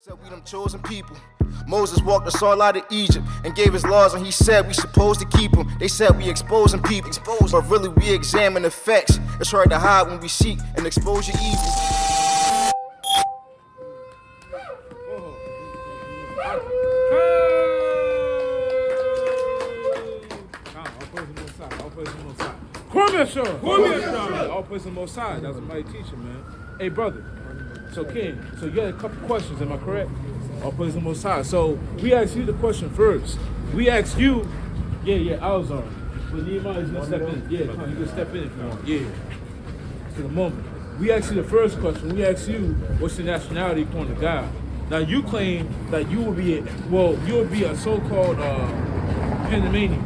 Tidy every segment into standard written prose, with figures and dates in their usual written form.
Said we them chosen people. Moses walked us all out of Egypt and gave his laws, and he said we supposed to keep them. They said we exposing people, but really we examine the facts. It's hard to hide when we seek and expose your evil. All praise the Most High. That's a mighty teacher, man. Hey, brother. So, King, so you had a couple questions, am I correct? All praise the Most High. So, we asked you the question first. We asked you, I was on. But Nehemiah is going to step in. Yeah, come on, you can step in if you want. Yeah. To the moment. We asked you the first question. We asked you, what's your nationality according to God? Now, you claim that you will be a so-called Panamanian.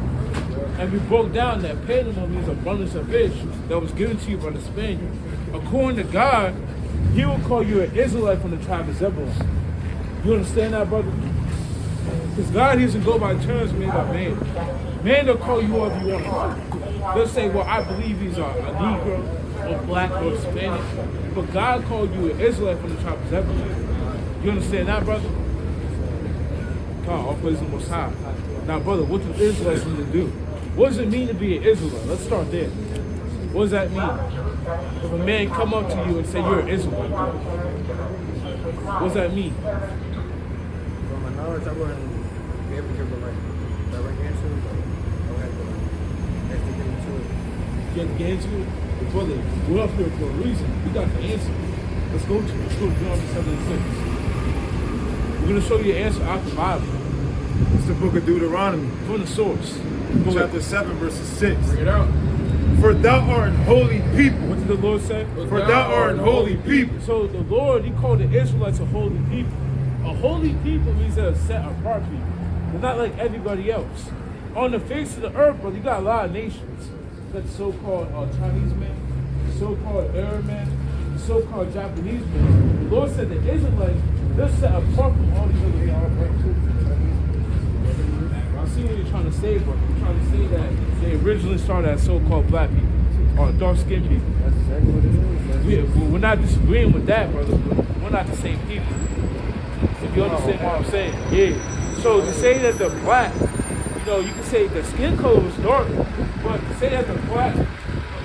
And we broke down that Panama means abundance of fish that was given to you by the Spaniard. According to God, He will call you an Israelite from the tribe of Zebulun. You understand that, brother? Because God doesn't go by terms made by man. Man will call you whatever you want. They'll say, well, I believe he's a Negro or black or Hispanic. But God called you an Israelite from the tribe of Zebulun. You understand that, brother? God, all praise the Most High. Now, brother, what do Israelites need to do? What does it mean to be an Israelite? Let's start there. What does that mean? If a man come up to you and say you're an Israelite, what does that mean? From my knowledge, I wouldn't be able to give a direct answer, but I would have to actually get into it. You have to get into it? But brother, we're up here for a reason. We got the answer. Let's go to Deuteronomy 7:6. We're going to show you the answer out the Bible. It's the book of Deuteronomy. From the source. Chapter 7, verses 6. Bring it out. For thou art an holy people. What did the Lord say? For thou art an holy people. So the Lord, He called the Israelites a holy people. A holy people means they're a set apart people. They're not like everybody else. On the face of the earth, brother, you got a lot of nations. You got the so-called Chinese men, the so-called Arab men, the so-called Japanese men. The Lord said the Israelites, they're set apart from all these other people. I see what you're trying to say, bro. You're trying to say that they originally started as so-called black people or dark-skinned people. That's exactly what it is. We're not disagreeing with that, brother. We're not the same people. If you understand what I'm saying. Yeah. So to say that the black, you can say the skin color was dark, but to say that the black,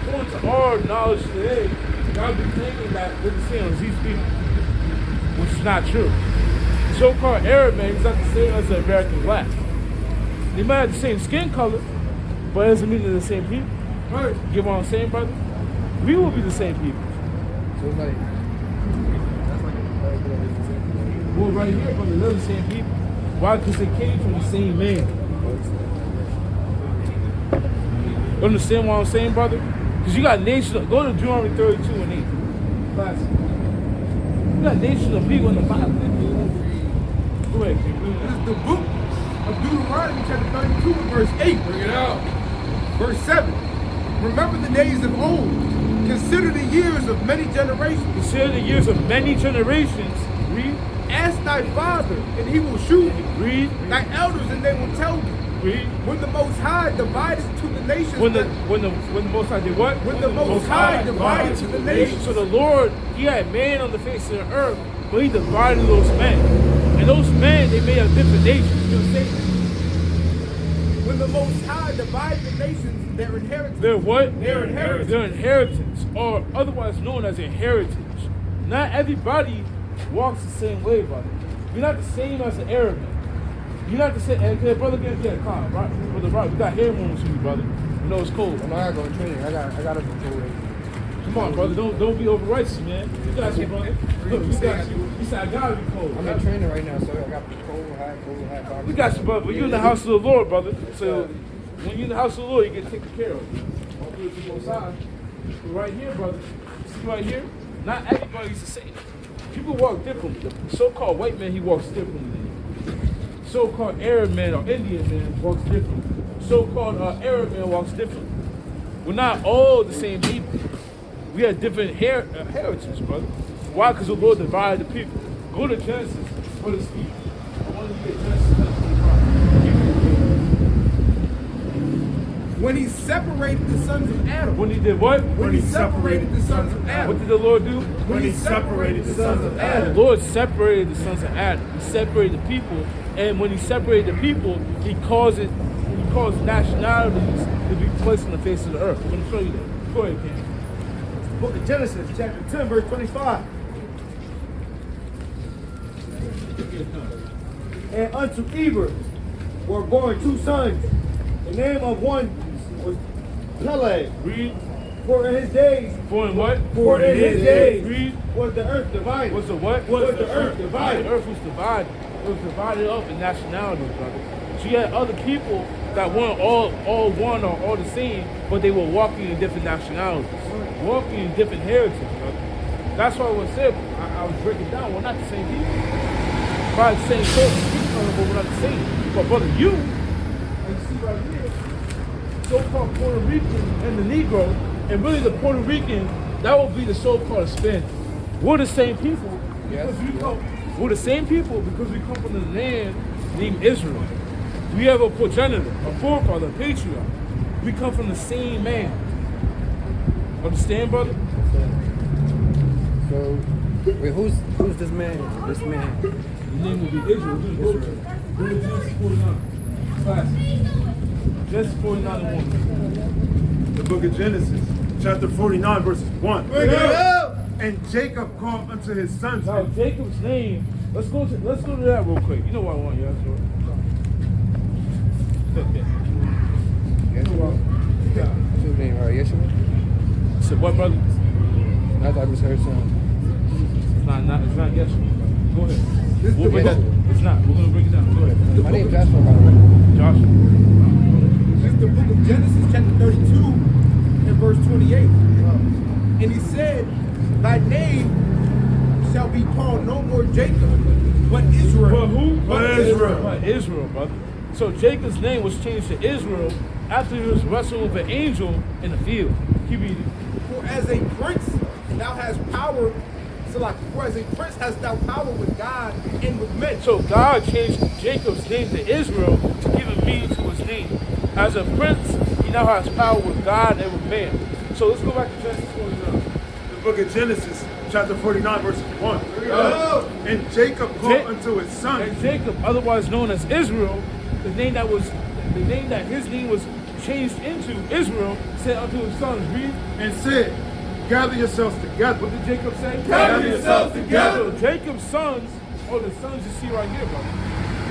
according to our knowledge today, God be claiming that we're the same as these people, which is not true. The so-called Arab man is not the same as the American black. They might have the same skin color, but it doesn't mean they're the same people. Right. You get what I'm saying, brother? We will be the same people. So it's like, that's like a Well, right here, brother, they're the same people. Why? Because they came from the same man. You understand what I'm saying, brother? Because you got nations. Go to Deuteronomy 32 and 8. Classic. You got nations of people in the Bible. Go ahead, This is the book of Deuteronomy, chapter 32, verse 8. Bring it out. Verse 7. Remember the days of old. Consider the years of many generations. Consider the years of many generations. Read. Ask thy father, and he will shew thee. Read. Thy elders, and they will tell thee. Read. When the Most High divided to the nations. When the Most High did what? When the Most High divided to the nations. So the Lord, He had man on the face of the earth, but He divided those men. And those men, they made a different nation. You understand? When the Most High divided the nations, their inheritance. Their what? Their inheritance. Their inheritance, or otherwise known as a heritage. Not everybody walks the same way, brother. You're not the same as an Arab man. You're not the same. And brother, get calm, right? Brother, right? We got hair wounds for you, brother. You know it's cold. I'm not going to training. I got to be told. Come on, brother. Don't be over righteous, man. You got you, brother. Look, we got you. You said I gotta be cold. I'm in training right now, so I got cold, hot. We got you, brother. But you're in the house of the Lord, brother. So when you're in the house of the Lord, you get taken care of. All good to both sides. But right here, brother. See right here? Not everybody's the same. People walk differently. The so-called white man, he walks differently than you. So-called Arab man or Indian man walks differently. So-called Arab man walks differently. We're not all the same people. We have different heritage, brother. Why? Because the Lord divided the people. Go to Genesis for the speech. I want to get Genesis 25. When he separated the sons of Adam. When he did what? When he separated the sons of Adam. What did the Lord do? When he separated the sons of The Adam. Lord separated the sons of Adam. He separated the people, and when he separated the people, he caused nationalities to be placed on the face of the earth. We're going to show you that. Go ahead, King. Book of Genesis, chapter 10, verse 25. And unto Eber were born 2 sons. The name of one was Peleg. Read. For in his days, For in what? for in his days Read. was the earth divided. Was the what? Was the earth divided. The earth was divided. It was divided up in nationalities, brother. So you had other people that weren't all one or all the same, but they were walking in different nationalities, walking in different heritage, brother. That's why I was saying, I was breaking down, we're not the same people. Probably the same person, but we're not the same. But brother, you see right here, so-called Puerto Rican and the Negro, and really the Puerto Rican, that would be the so-called Hispanic. We're the same people because we're the same people because we come from the land named Israel. We have a progenitor, a forefather, a patriarch. We come from the same man. Understand, brother? So, wait, who's this man? This man. His name will be Israel. Go to Genesis 49. Class. Genesis 49 and 1. The book of Genesis, chapter 49, verses 1. Bring it up. And Jacob called unto his sons. Now Jacob's name. Let's go to that real quick. You know what I want, yes, Lord. What's his name? Yeshua? So what, brother? I thought I just heard something. It's not Yeshua. Go ahead. This We'll break it. It's not. We're gonna break it down. Go ahead. My name's Joshua, by the way. Joshua. This is the book of Genesis, chapter 32, and verse 28. And he said, thy name shall be called no more Jacob, but Israel. But who? But Israel. But Israel, brother. So Jacob's name was changed to Israel after he was wrestled with an angel in the field. Keep reading. For as a prince thou hast power, for as a prince hast thou power with God and with men. So God changed Jacob's name to Israel to give a meaning to his name. As a prince, he now has power with God and with man. So let's go back to Genesis 49. The book of Genesis, chapter 49, verses 1. And Jacob called unto his sons. And Jacob, otherwise known as Israel, the name that his name was changed into Israel, said unto his sons, read. And said, gather yourselves together. What did Jacob say? Gather yourselves together. So Jacob's sons are the sons you see right here, brother.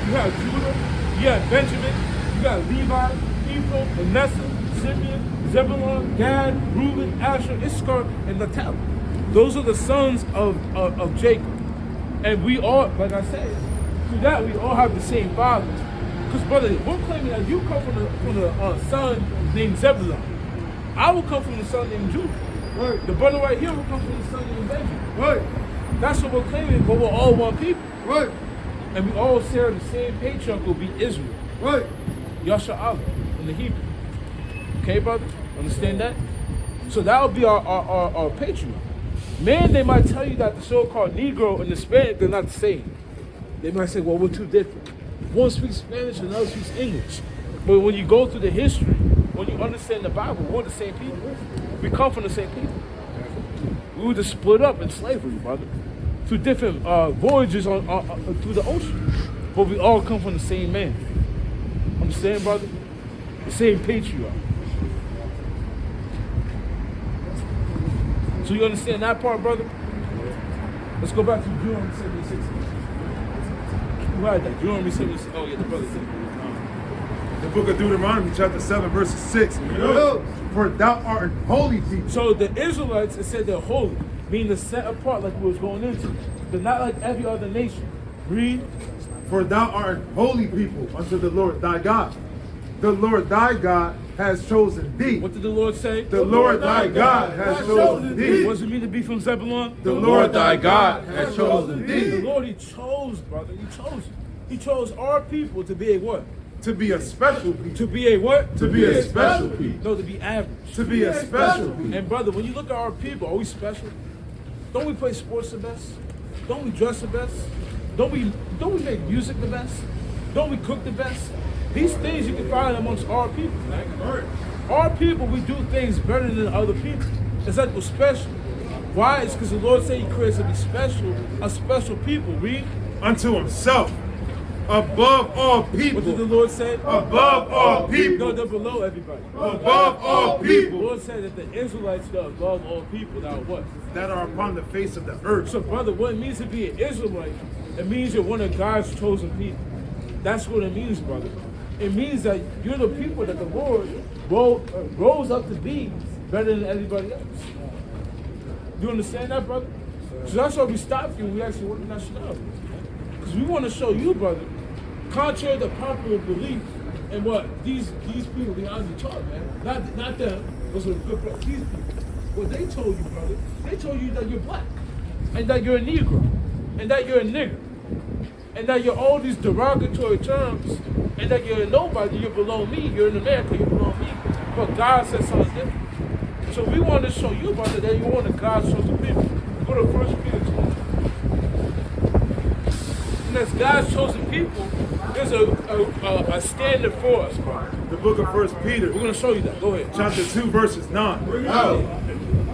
You have Judah, you have Benjamin, you got Levi, Ephraim, Manasseh, Simeon, Zebulun, Gad, Reuben, Asher, Issachar, and Naphtali. Those are the sons of Jacob. And we all, like I said, through that we all have the same father. Because brother, we're claiming that you come from the son named Zebulun. I will come from the son named Judah. Right. The brother right here will come from the son named Benjamin. Right. That's what we're claiming, but we're all one people. Right. And we all share the same patriarch will be Israel. Right. Yasha'Allah in the Hebrew. Okay, brother? Understand that? So that would be our patriarch. Man, they might tell you that the so-called Negro and the Hispanic, they're not the same. They might say, well, we're two different. One speaks Spanish and the other speaks English. But when you go through the history, when you understand the Bible, we're the same people. We come from the same people. We were just split up in slavery, brother. Through different voyages through the ocean. But we all come from the same man. Understand, brother? The same patriarch. So you understand that part, brother? Let's go back to Deuteronomy 76. Who had that? Deuteronomy 76. Oh, yeah, the brother said it. The book of Deuteronomy, chapter 7, verses 6. For thou art an holy people. So the Israelites, it said they're holy, meaning they're set apart like we was going into. But not like every other nation. Read. For thou art an holy people unto the Lord thy God. The Lord thy God has chosen thee. What did the Lord say? The Lord thy God has chosen thee. What does it mean to be from Zebulun? The Lord thy God has chosen The thee. Lord, he chose, brother. He chose you. He chose our people to be a what? To be a special people. To be a what? To be a special people. No, to be average. To be a special people. And brother, when you look at our people, are we special? Don't we play sports the best? Don't we dress the best? Don't we make music the best? Don't we cook the best? These things you can find amongst our people. Our people, we do things better than other people. It's like we're special. Why? It's because the Lord said he creates us to be special, a special people. Read. Unto himself, above all people. What did the Lord say? Above all people. No, they're below everybody. Above all people. The Lord said that the Israelites are above all people. Now what? That are upon the face of the earth. So, brother, what it means to be an Israelite, it means you're one of God's chosen people. That's what it means, brother. It means that you're the people that the Lord rose up to be better than everybody else. You understand that, brother? So that's why we stopped you and we asked you what nationality. Because we want to show you, brother, contrary to popular belief and what these people behind you taught, man. Not them, those are good brothers. These people. What they told you, brother, they told you that you're black, and that you're a Negro, and that you're a nigger, and that you're all these derogatory terms, and that you're a nobody, you're below me, you're in America, you're below me. But God said something different. So we want to show you, brother, that you're one of God's chosen people. Go to 1 Peter 2. And as God's chosen people, there's a standard for us, brother. The book of 1 Peter. We're going to show you that. Go ahead. Chapter 2, verses 9.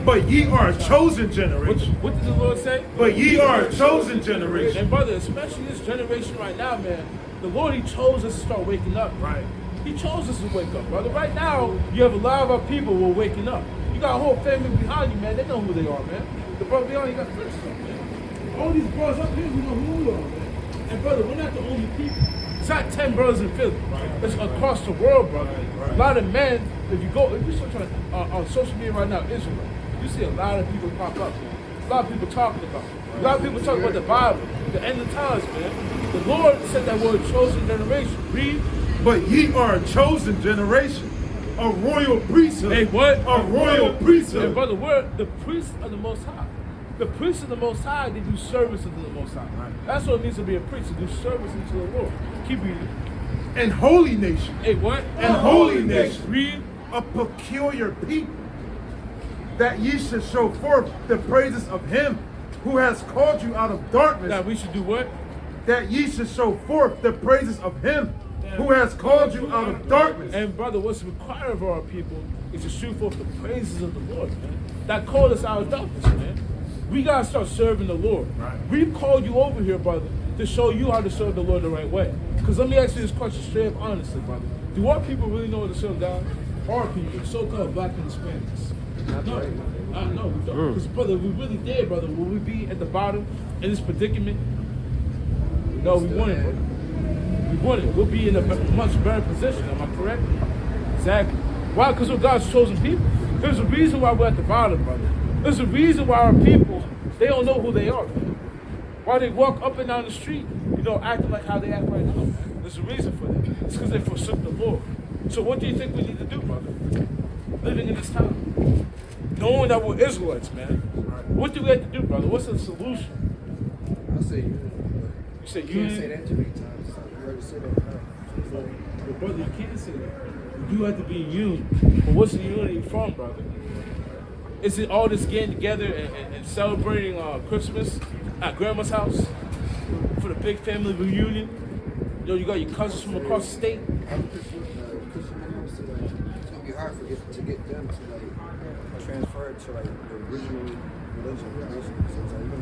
But ye are a chosen generation. What did the Lord say? But ye are a chosen generation. And brother, especially this generation right now, man, the Lord, he chose us to start waking up. Right. He chose us to wake up, brother. Right now, you have a lot of our people who are waking up. You got a whole family behind you, man. They know who they are, man. The brother behind you got friends, man. All these brothers up here, we know who we are, man. And brother, we're not the only people. It's not 10 brothers in Philly. It's across the world, brother. A lot of men, if you search on social media right now, Israel, you see a lot of people pop up. A lot of people talking about it. A lot of people talking about the Bible, the end of times, man. The Lord said that we're a chosen generation. Read. But ye are a chosen generation, a royal priesthood. Hey, what? A royal priesthood. Hey, brother, we're the priests of the Most High. The priests of the Most High, they do service unto the Most High. Right. That's what it means to be a priest, to do service unto the Lord. Keep reading. And holy nation. Hey, what? And holy nation. Read. A peculiar people, that ye should show forth the praises of him who has called you out of darkness. Now we should do what? That ye should show forth the praises of him who has called you out of darkness. And brother, what's required of our people is to show forth the praises of the Lord, man. That called us out of darkness, man. We gotta start serving the Lord. Right. We've called you over here, brother, to show you how to serve the Lord the right way. Because let me ask you this question straight up honestly, brother. Do our people really know how to serve God? Our people, so-called black and Hispanics. No, we don't. Because, brother, we really did, brother. Will we be at the bottom in this predicament? No, we won it, brother. We won it. We'll be in a much better position. Am I correct? Exactly. Why? Because we're God's chosen people. There's a reason why we're at the bottom, brother. There's a reason why our people, they don't know who they are, man. Why they walk up and down the street, acting like how they act right now, man. There's a reason for that. It's because they forsook the Lord. So what do you think we need to do, brother? Living in this time. Knowing that we're Israelites, man. What do we have to do, brother? What's the solution? I say unity. You say You can't unity? say that too many times. You already said that enough. But brother, you can't say that. You have to be in unity. But what's the unity from, brother? Is it all this getting together and celebrating Christmas at grandma's house for the big family reunion? You got your cousins from across the state. It's gonna be hard to get them to transfer it to the original religion.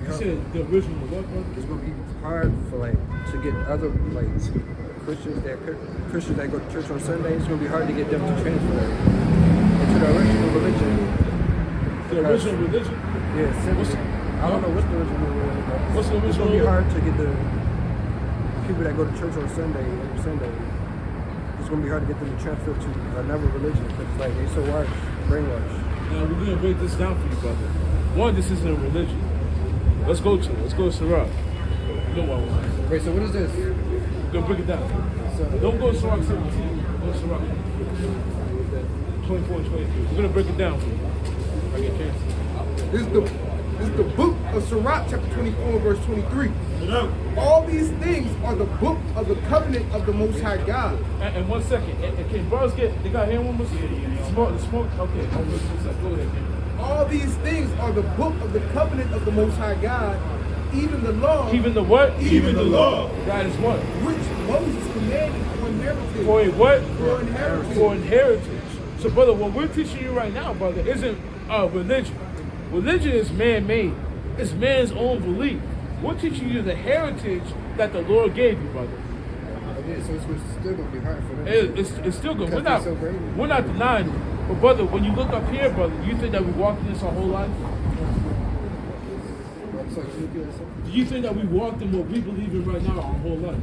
You said the original what, brother? It's gonna be hard for to get other Christians that go to church on Sunday. It's gonna be hard to get them to transfer into the original religion. The original religion? Yeah, I don't know what's the original religion. What's the original? It's gonna be hard to get the people that go to church on Sunday every Sunday. It's gonna be hard to get them to transfer to another religion because they so brainwashed. Now we're gonna break this down for you, brother. One, this isn't a religion. Let's go to Sirach. You know what I want. Wait, so what is this? We're gonna break it down. Don't go to Sirach 17. Go to Sirach 24 and 23. We're gonna break it down for you. I get a chance. This is the book of Sirach, chapter 24, verse 23. All these things are the book of the covenant of the Most High God. And 1 second. Can brothers they got hand warmers? The smoke? Okay. Go ahead. All these things are the book of the covenant of the Most High God, even the law. Even the what? Even the law. God is what? Which Moses commanded for inheritance. For a what? For inheritance. For inheritance. So, brother, what we're teaching you right now, brother, isn't religion. Religion is man-made. It's man's own belief. We're teaching you the heritage that the Lord gave you, brother. Yeah, so it's still gonna be hard for them. It's still good. Because they're so great. We're not denying it. But, brother, when you look up here, brother, you think that we walked in this our whole life? I'm sorry, can you repeat what I said? Do you think that we walked in what we believe in right now our whole life?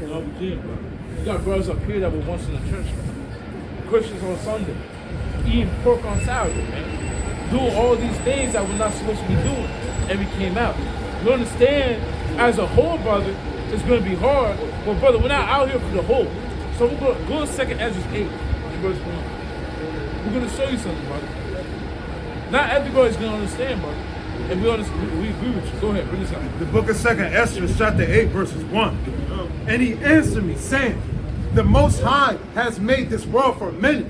No, we didn't, brother. You got brothers up here that were once in the church, man. Christians on Sunday, eating pork on Saturday, man. Doing all these things that we're not supposed to be doing. And we came out. You understand, as a whole, brother, it's going to be hard. But, brother, we're not out here for the whole. So we're going to go to 2nd Ezra 8, verse 1. We're going to show you something, brother. Not everybody's going to understand, brother. And we agree with you. Go ahead, bring this out. The book of 2nd Ezra, chapter 8, verses 1. And he answered me, saying, the Most High has made this world for many,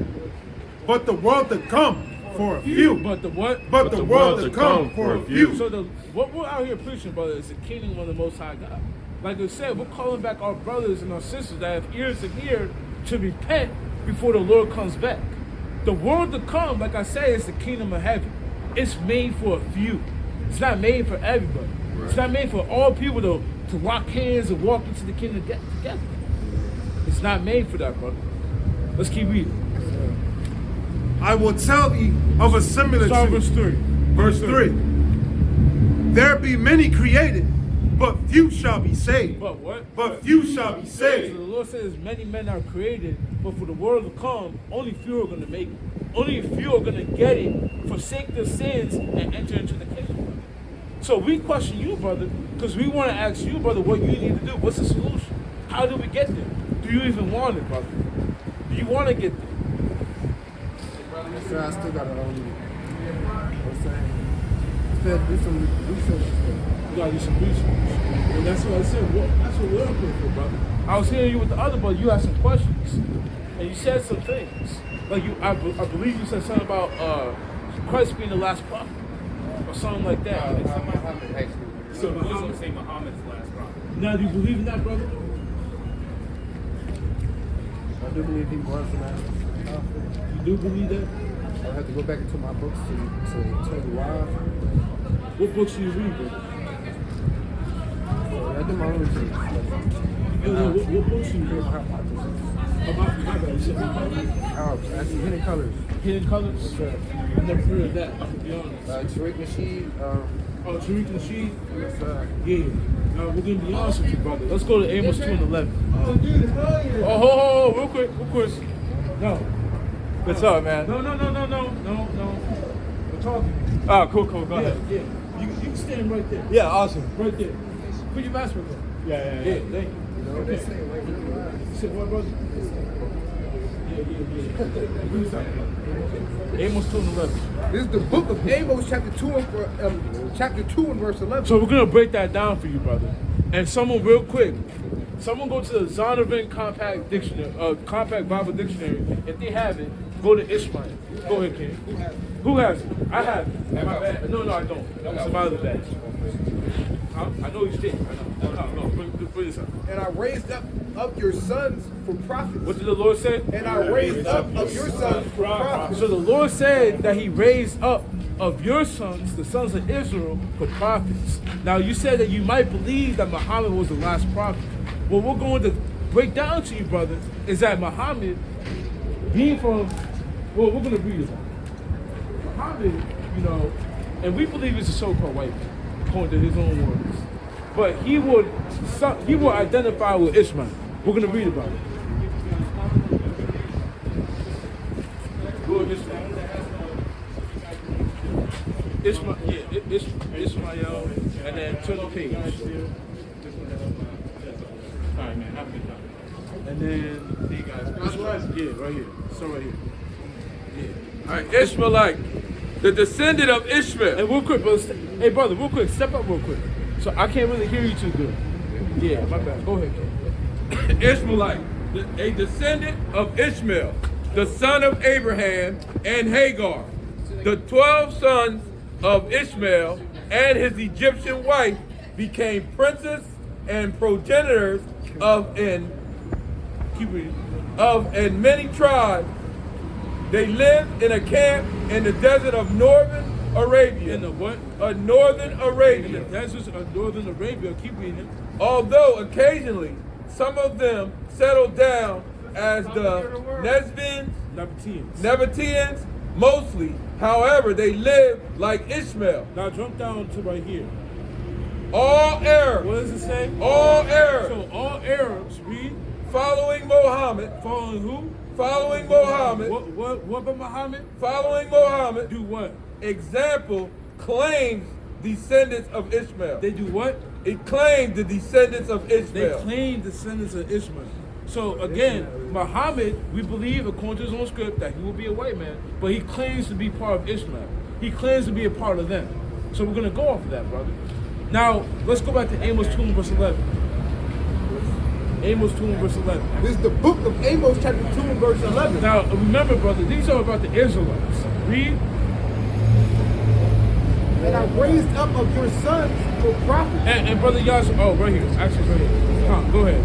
but the world to come for a few. But the what? But the world to come for a few. So what we're out here preaching, brother, is the kingdom of the Most High God. Like I said, we're calling back our brothers and our sisters that have ears to hear to repent before the Lord comes back. The world to come, like I said, is the kingdom of heaven. It's made for a few. It's not made for everybody. Right. It's not made for all people to lock hands and walk into the kingdom together. It's not made for that, brother. Let's keep reading. I will tell thee of a similitude. Start verse 3. Verse 3. There be many created, but few shall be saved. But what? But few shall be So saved. the Lord says many men are created, but for the world to come, only few are going to make it. Only a few are going to get it, forsake their sins, and enter into the kingdom. So we question you, brother, because we want to ask you, brother, what you need to do. What's the solution? How do we get there? Do you even want it, brother? Do you want to get there? So I still gotta, what's saying? Still do some research. You gotta do some research. And that's what I said. That's what we're looking for, brother. I was hearing you with the other brother. You had some questions, and you said some things. Like I believe you said something about Christ being the last prophet, or something like that. Muhammad, actually. So Muslims say Muhammad's the last prophet. now, do you believe in that, brother? I do believe he was the last. You do believe that? I'll have to go back into my books to tell you why. What books do you read, brother? I do my own research. What books do you read? About my bad. You said what? Actually, Hidden Colors. Hidden Colors? Sure. I never heard of that, to be honest. Tariq Nasheed. Oh, Tariq Nasheed? Yes, Yeah. We're going to be honest with you, brother. Let's go to Amos 2 and 11. Oh, dude, hell yeah. Oh, hold, real quick. No. What's up, man? No. We're talking. Oh, cool. Go ahead. Yeah. You can stand right there. Yeah, awesome. Right there. Put your mask right there. Yeah. Yeah, thank you. you know what they say, wait for the line. You said what, brother? Yeah. Amos 2 and 11. This is the book of Amos, chapter 2 and verse 11. So we're going to break that down for you, brother. And someone real quick. Someone go to the Zondervan Compact Dictionary, Compact Bible Dictionary. If they have it, go to Ishmael. Go ahead, King. Who has it? I have it. My bad. No, I don't. It's my other bag. I know he's dead. I know. No, bring this up. And I raised up of your sons for prophets. What did the Lord say? And I raised up of your sons for prophets. So the Lord said that he raised up of your sons, the sons of Israel, for prophets. Now you said that you might believe that Muhammad was the last prophet. What we're going to break down to you, brother, is that Muhammad, being from, well, we're going to read about it. Muhammad, you know, and we believe it's a so-called white man, according to his own words. But he would identify with Ishmael. We're going to read about it. Go ahead, Ishmael, Ishmael, and then turn the page. All right, man, have a good time. And then, see you guys. Yeah, right here. So right here. Yeah. All right, Ishmaelite, the descendant of Ishmael. And real quick, brother. Hey, brother, real quick. Step up real quick. So I can't really hear you too good. Yeah, my bad. Go ahead, Ken. Ishmaelite, a descendant of Ishmael, the son of Abraham and Hagar, the 12 sons of Ishmael and his Egyptian wife became princes and progenitors of an keep reading. and many tribes. They lived in a camp in the desert of northern Arabia. In the what? Northern In the Arabia. deserts of northern Arabia. Keep reading. Although occasionally some of them settled down as the Nesbins, Nabateans, mostly. However, they lived like Ishmael. Now jump down to right here. All Arabs. What does it say? All Arabs. So all Arabs, read. Following Muhammad. Following who? Following Muhammad. What about Muhammad? Following Muhammad. Do what? Example claims descendants of Ishmael. They do what? It claimed the descendants of They Ishmael. claim descendants of Ishmael. So again, Muhammad, we believe according to his own script that he will be a white man, but he claims to be part of Ishmael. He claims to be a part of them. So we're going to go off of that, brother. Now, let's go back to Amos 2 and verse 11. Amos 2 and verse 11. This is the book of Amos, chapter 2 and verse 11. Now, remember, brother, these are about the Israelites. Read. And I raised up of your sons for prophets. And brother Yasser, oh, right here. Actually, right here. Come, go ahead.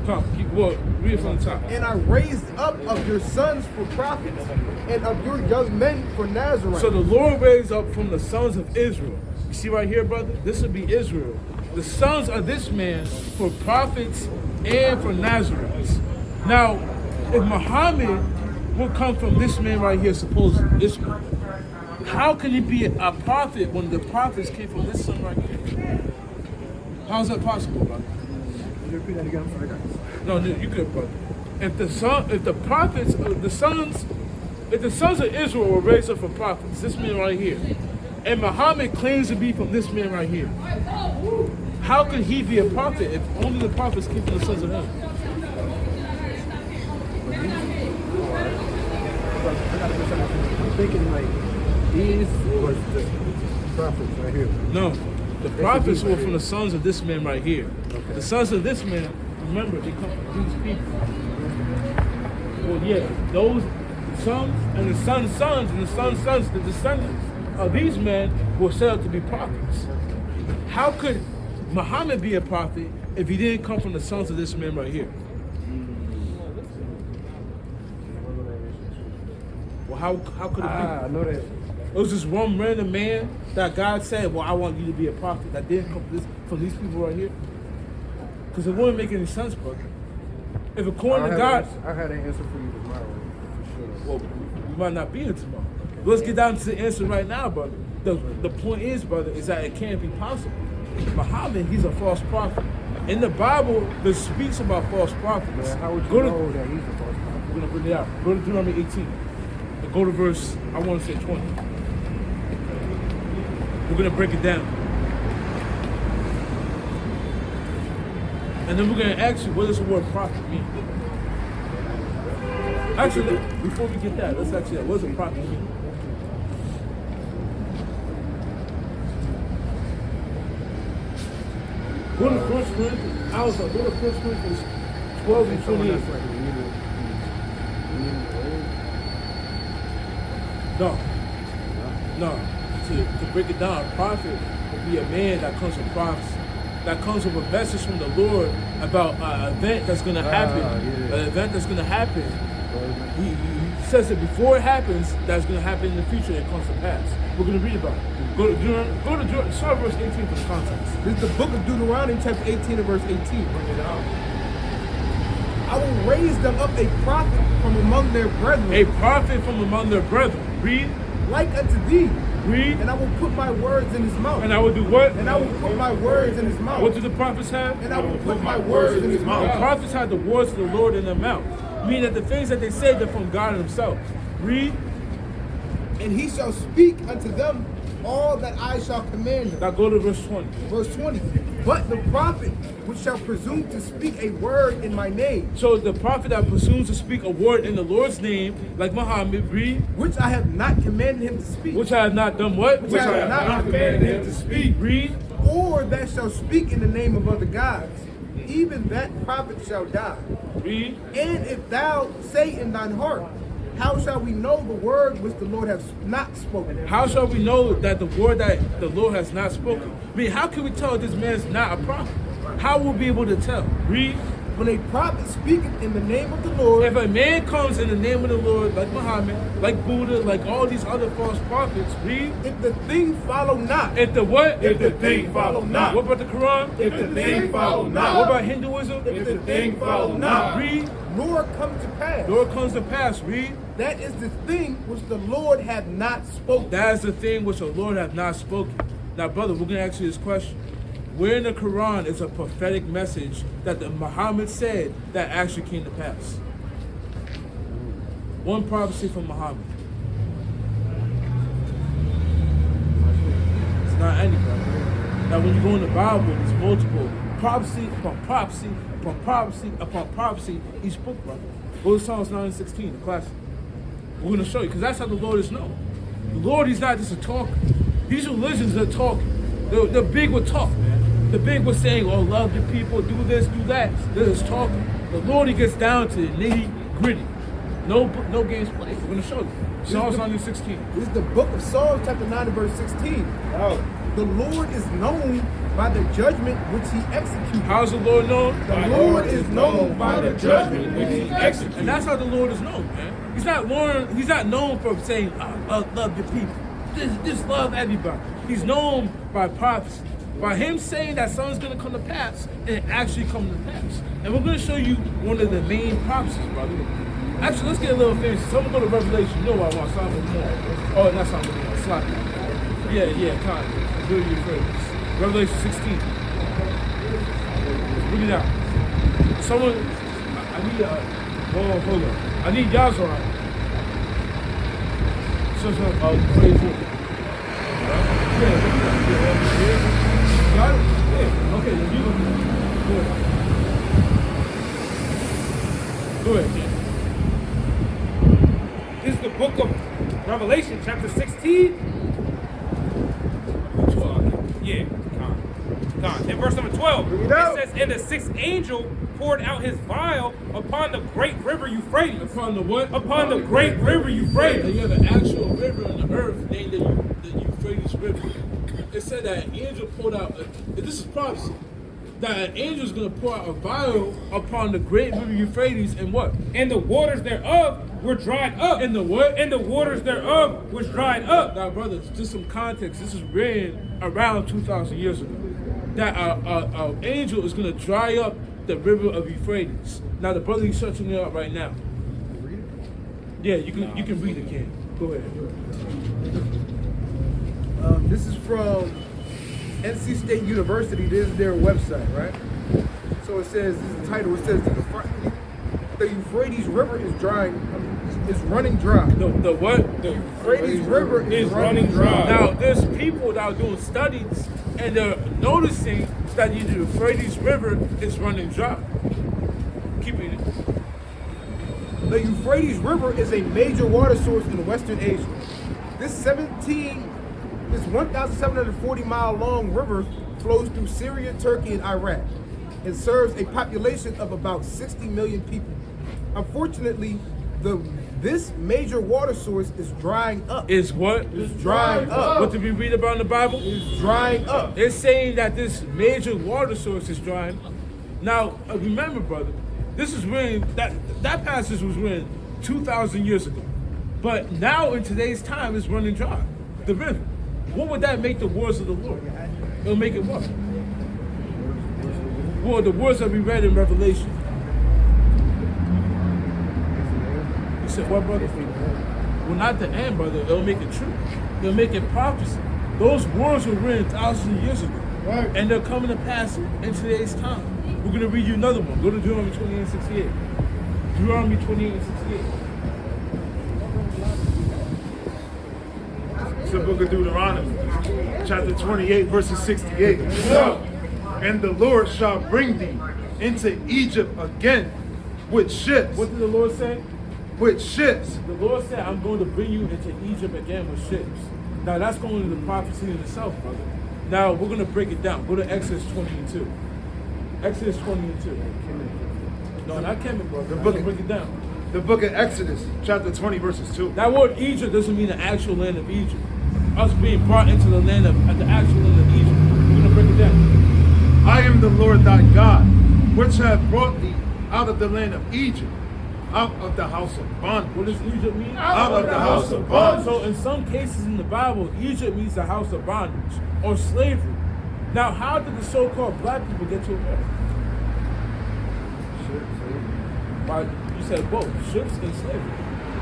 Come, well, read it from the top. And I raised up of your sons for prophets, and of your young men for Nazarites. So the Lord raised up from the sons of Israel. You see right here, brother? This would be Israel. The sons of this man for prophets and for Nazarites. Now, if Muhammad will come from this man right here, supposedly Ishmael, how can he be a prophet when the prophets came from this son right here? How is that possible, brother? Can you repeat that again? I'm sorry, guys. No, you good, brother. If the sons of Israel were raised up from prophets, this man right here, and Muhammad claims to be from this man right here, how could he be a prophet if only the prophets came from the sons of him? I'm thinking like these was the prophets right here. No, the prophets were from the sons of this man right here. Okay. The sons of this man, remember, they come from these people. Well, yeah, those sons and the sons' sons and the sons' sons, the descendants of these men were set up to be prophets. How could Muhammad be a prophet if he didn't come from the sons of this man right here? Well, how could it be? I know that. It was just one random man that God said, well, I want you to be a prophet. That didn't come from these people right here. Because it wouldn't make any sense, brother. If according to God... I had an answer for you tomorrow, for sure. Well, we might not be here tomorrow. But let's get down to the answer right now, brother. The point is, brother, is that it can't be possible. Muhammad, he's a false prophet. In the Bible, it speaks about false prophets. Yeah, how would you know that he's a false prophet? We're going to bring it out. Go to Deuteronomy 18. And go to verse, I want to say 20. We're going to break it down. And then we're going to ask you, what does the word prophet mean? Actually, before we get that, let's actually, what does a prophet mean? Go to 1 Corinthians, I was like, go to 1 Corinthians 12 and 28. No. To break it down, a prophet would be a man that comes from prophecy, that comes with a message from the Lord about an event that's going to happen. An event that's going to happen. He says that before it happens, that's going to happen in the future and it comes to pass. We're going to read about it. Go to Deuteronomy, start verse 18 for the context. This is the book of Deuteronomy, chapter 18 and verse 18. I will raise them up a prophet from among their brethren. A prophet from among their brethren. Read. Like unto thee. Read. And I will put my words in his mouth. And I will do what? And I will put my words in his mouth. What do the prophets have? And I will put my words in his mouth. The prophets had the words of the Lord in their mouth. Meaning that the things that they say, they're from God himself. Read. And he shall speak unto them all that I shall command them. Now go to verse 20. Verse 20. But the prophet which shall presume to speak a word in my name. So the prophet that presumes to speak a word in the Lord's name, like Muhammad, read. Which I have not commanded him to speak. Which I have not done what? Which I have not commanded him to speak. Read. Or that shall speak in the name of other gods. Even that prophet shall die. Read. And if thou say in thine heart, how shall we know the word which the Lord has not spoken? How shall we know that the word that the Lord has not spoken? I mean, how can we tell this man's not a prophet? How will we be able to tell? Read. When a prophet speaketh in the name of the Lord, If a man comes in the name of the Lord, like Muhammad, like Buddha, like all these other false prophets, read. if the thing follow not, If the what? if the thing follow not, What about the Quran? if the thing follow What not, about Hinduism? if the thing follow not, Read. nor come to pass, Lord comes to pass, read. that is the thing which the Lord hath not spoken. That is the thing which the Lord hath not spoken. Now, brother, we're going to ask you this question. Where in the Quran is a prophetic message that the Muhammad said that actually came to pass? One prophecy from Muhammad. It's not any, brother. Now, when you go in the Bible, there's multiple prophecy upon prophecy upon prophecy upon prophecy. Each book, brother. Go to Psalms 9:16, the classic. We're going to show you, because that's how the Lord is known. The Lord, he's not just a talker. These religions are talking. They're big with talk, man. The big was saying, oh, love your people, do this, do that. They're just talking. The Lord, he gets down to the nitty gritty. No games played. We're going to show you. Psalms 9:16. This is the book of Psalms, chapter 9 and verse 16. The Lord is known by the judgment which he executes. How's the Lord known? The Lord is known by the judgment which he executes. And that's how the Lord is known, man. He's not known for saying, love your people. Just love everybody. He's known by prophecy. By him saying that something's going to come to pass, and it actually comes to pass. And we're going to show you one of the main prophecies, brother. Actually, let's get a little fancy. So I'm going to go to Revelation. You know what I want? Something more. Oh, that's something more. Slap it. Yeah, kind of. Do your favorites. Revelation 16. Read it out. Someone, I need hold on. I need y'all's all right. Praise you. Yeah. Got it? Yeah. Okay, then you go ahead. This is the book of Revelation, chapter 16. 12. Yeah, Con. In verse number 12, it says, and the sixth angel poured out his vial upon the great river Euphrates. Upon the what? Upon the great river Euphrates. And you have an actual river on the earth named the Euphrates River. It said that an angel poured out, this is prophecy, that an angel is going to pour out a vial upon the great river Euphrates, and what? And the waters thereof were dried up. And the what? And the waters thereof was dried up. Now, brothers, just some context. This is written around 2,000 years ago. That an angel is going to dry up the river of Euphrates. Now, the brother, he's searching it up right now. Yeah, you can read it, Ken. Go ahead. This is from NC State University. This is their website, right? So it says, this is the title. It says the Euphrates River is running dry. The what? The Euphrates River is running dry. Now, there's people that are doing studies, and they're noticing that the Euphrates River is running dry. Keep reading. The Euphrates River is a major water source in Western Asia. This 1,740-mile long river flows through Syria, Turkey, and Iraq. It serves a population of about 60 million people. Unfortunately, this major water source is drying up. Is what? It's drying up. What did we read about in the Bible? It's drying up. It's saying that this major water source is drying up. Now, remember, brother, this is written, that passage was written 2,000 years ago. But now, in today's time, it's running dry. The river. What would that make the words of the Lord? It'll make it what? Well, the words that we read in Revelation. You said what, brother? Well, not the end, brother. It'll make it true. It'll make it prophecy. Those words were written thousands of years ago. Right. And they're coming to pass in today's time. We're going to read you another one. Go to Deuteronomy 28:68. Deuteronomy 28:68. It's the book of Deuteronomy, chapter 28, verses 68. And the Lord shall bring thee into Egypt again with ships. What did the Lord say? With ships. The Lord said, I'm going to bring you into Egypt again with ships. Now, that's going to the prophecy in itself, brother. Now, we're going to break it down. Go to Exodus 20:2. Exodus 20:2. No, not Kemet, brother. I'm going to break it down. The book of Exodus, chapter 20, verses 2. That word Egypt doesn't mean the actual land of Egypt. Us being brought into the land of the actual land of Egypt. We're going to break it down. I am the Lord thy God, which hath brought thee out of the land of Egypt, out of the house of bondage. What does Egypt mean? Out of the house of bondage. So in some cases in the Bible, Egypt means the house of bondage or slavery. Now, how did the so-called black people get to America? Why, you said both, ships and slavery.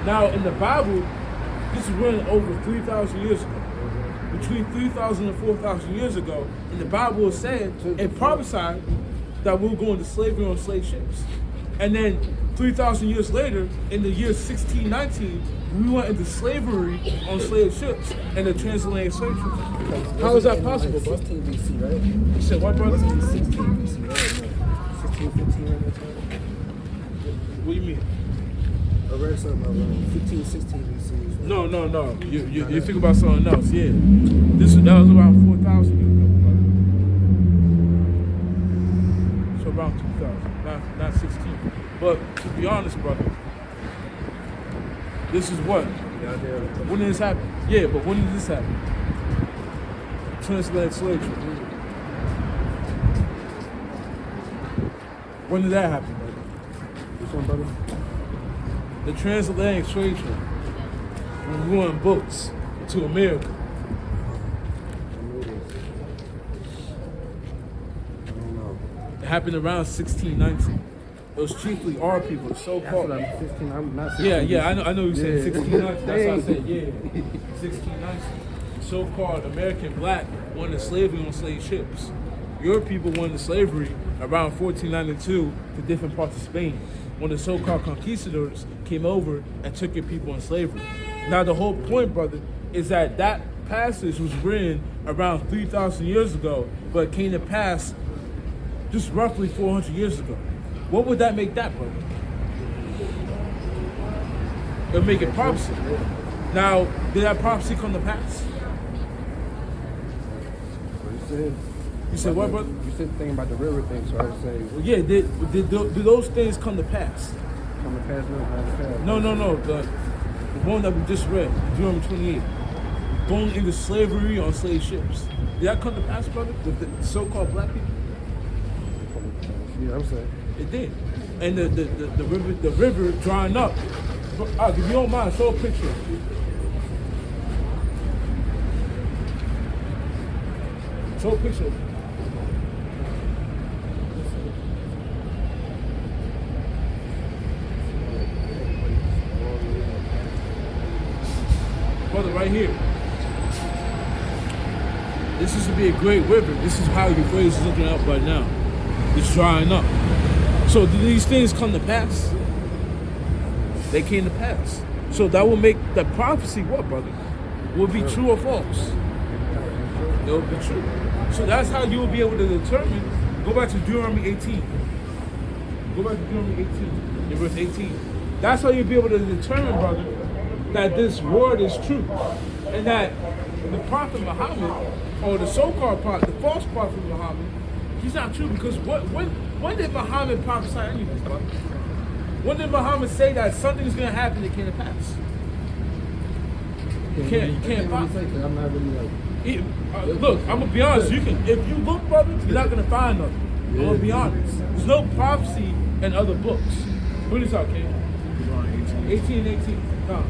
Now, in the Bible, this is written over 3,000 years ago. Between 3,000 and 4,000 years ago, in the Bible it said, it prophesied that we were going to slavery on slave ships. And then 3,000 years later, in the year 1619, we went into slavery on slave ships and the transatlantic slave ships. How is that possible, bro? 16 BC, right? You said what, brother? Wasn't it 16 BC, right? 16, 15, right? What do you mean? I read something about 15, 16 BC. No. You think about something else, yeah. That was around 4,000 years ago, brother. So around 2,000, not 16. But to be honest, brother, this is what? When did this happen? Yeah, but when did this happen? Transatlantic slave trade. When did that happen, brother? Which one, brother? The transatlantic slave trade. When we were on boats to America. It happened around 1619. It was chiefly our people, the so-called. That's what I'm 16. I'm not 16. Yeah, I know you said 1619. That's what I said, yeah. 1619. So-called American black wanted slavery on slave ships. Your people wanted slavery around 1492 to different parts of Spain, when the so-called conquistadors came over and took your people in slavery. Now the whole point, brother, is that passage was written around 3,000 years ago, but came to pass just roughly 400 years ago. What would that make that, brother? It would make it prophecy. Now, did that prophecy come to pass? What you said? You said what, brother? You said the thing about the river thing, so I would say. Well, yeah, did those things come to pass? Come to pass, not to pass. No. The one that we just read, Deuteronomy 28. Going into slavery on slave ships. Did that come to pass, brother? With the so-called black people? Yeah, I'm saying. It did. And the river drying up. If you don't mind, show a picture. Show a picture. Brother, right here. This is to be a great river. This is how Euphrates is looking up right now. It's drying up. So do these things come to pass? They came to pass. So that will make the prophecy what, brother? Will be true or false? It will be true. So that's how you will be able to determine. Go back to Deuteronomy 18. Go back to Deuteronomy 18, in verse 18. That's how you'll be able to determine, brother, that this word is true. And that the prophet Muhammad, or the so-called prophet, the false prophet Muhammad, he's not true, because when did Muhammad prophesy anything, brother? When did Muhammad say that something's going to happen that can't pass? You can't find it. I'm not really like. Look, I'm going to be honest. If you look, brother, you're not going to find nothing. I'm going to be honest. There's no prophecy in other books. What is that, King? 18 and 18. No.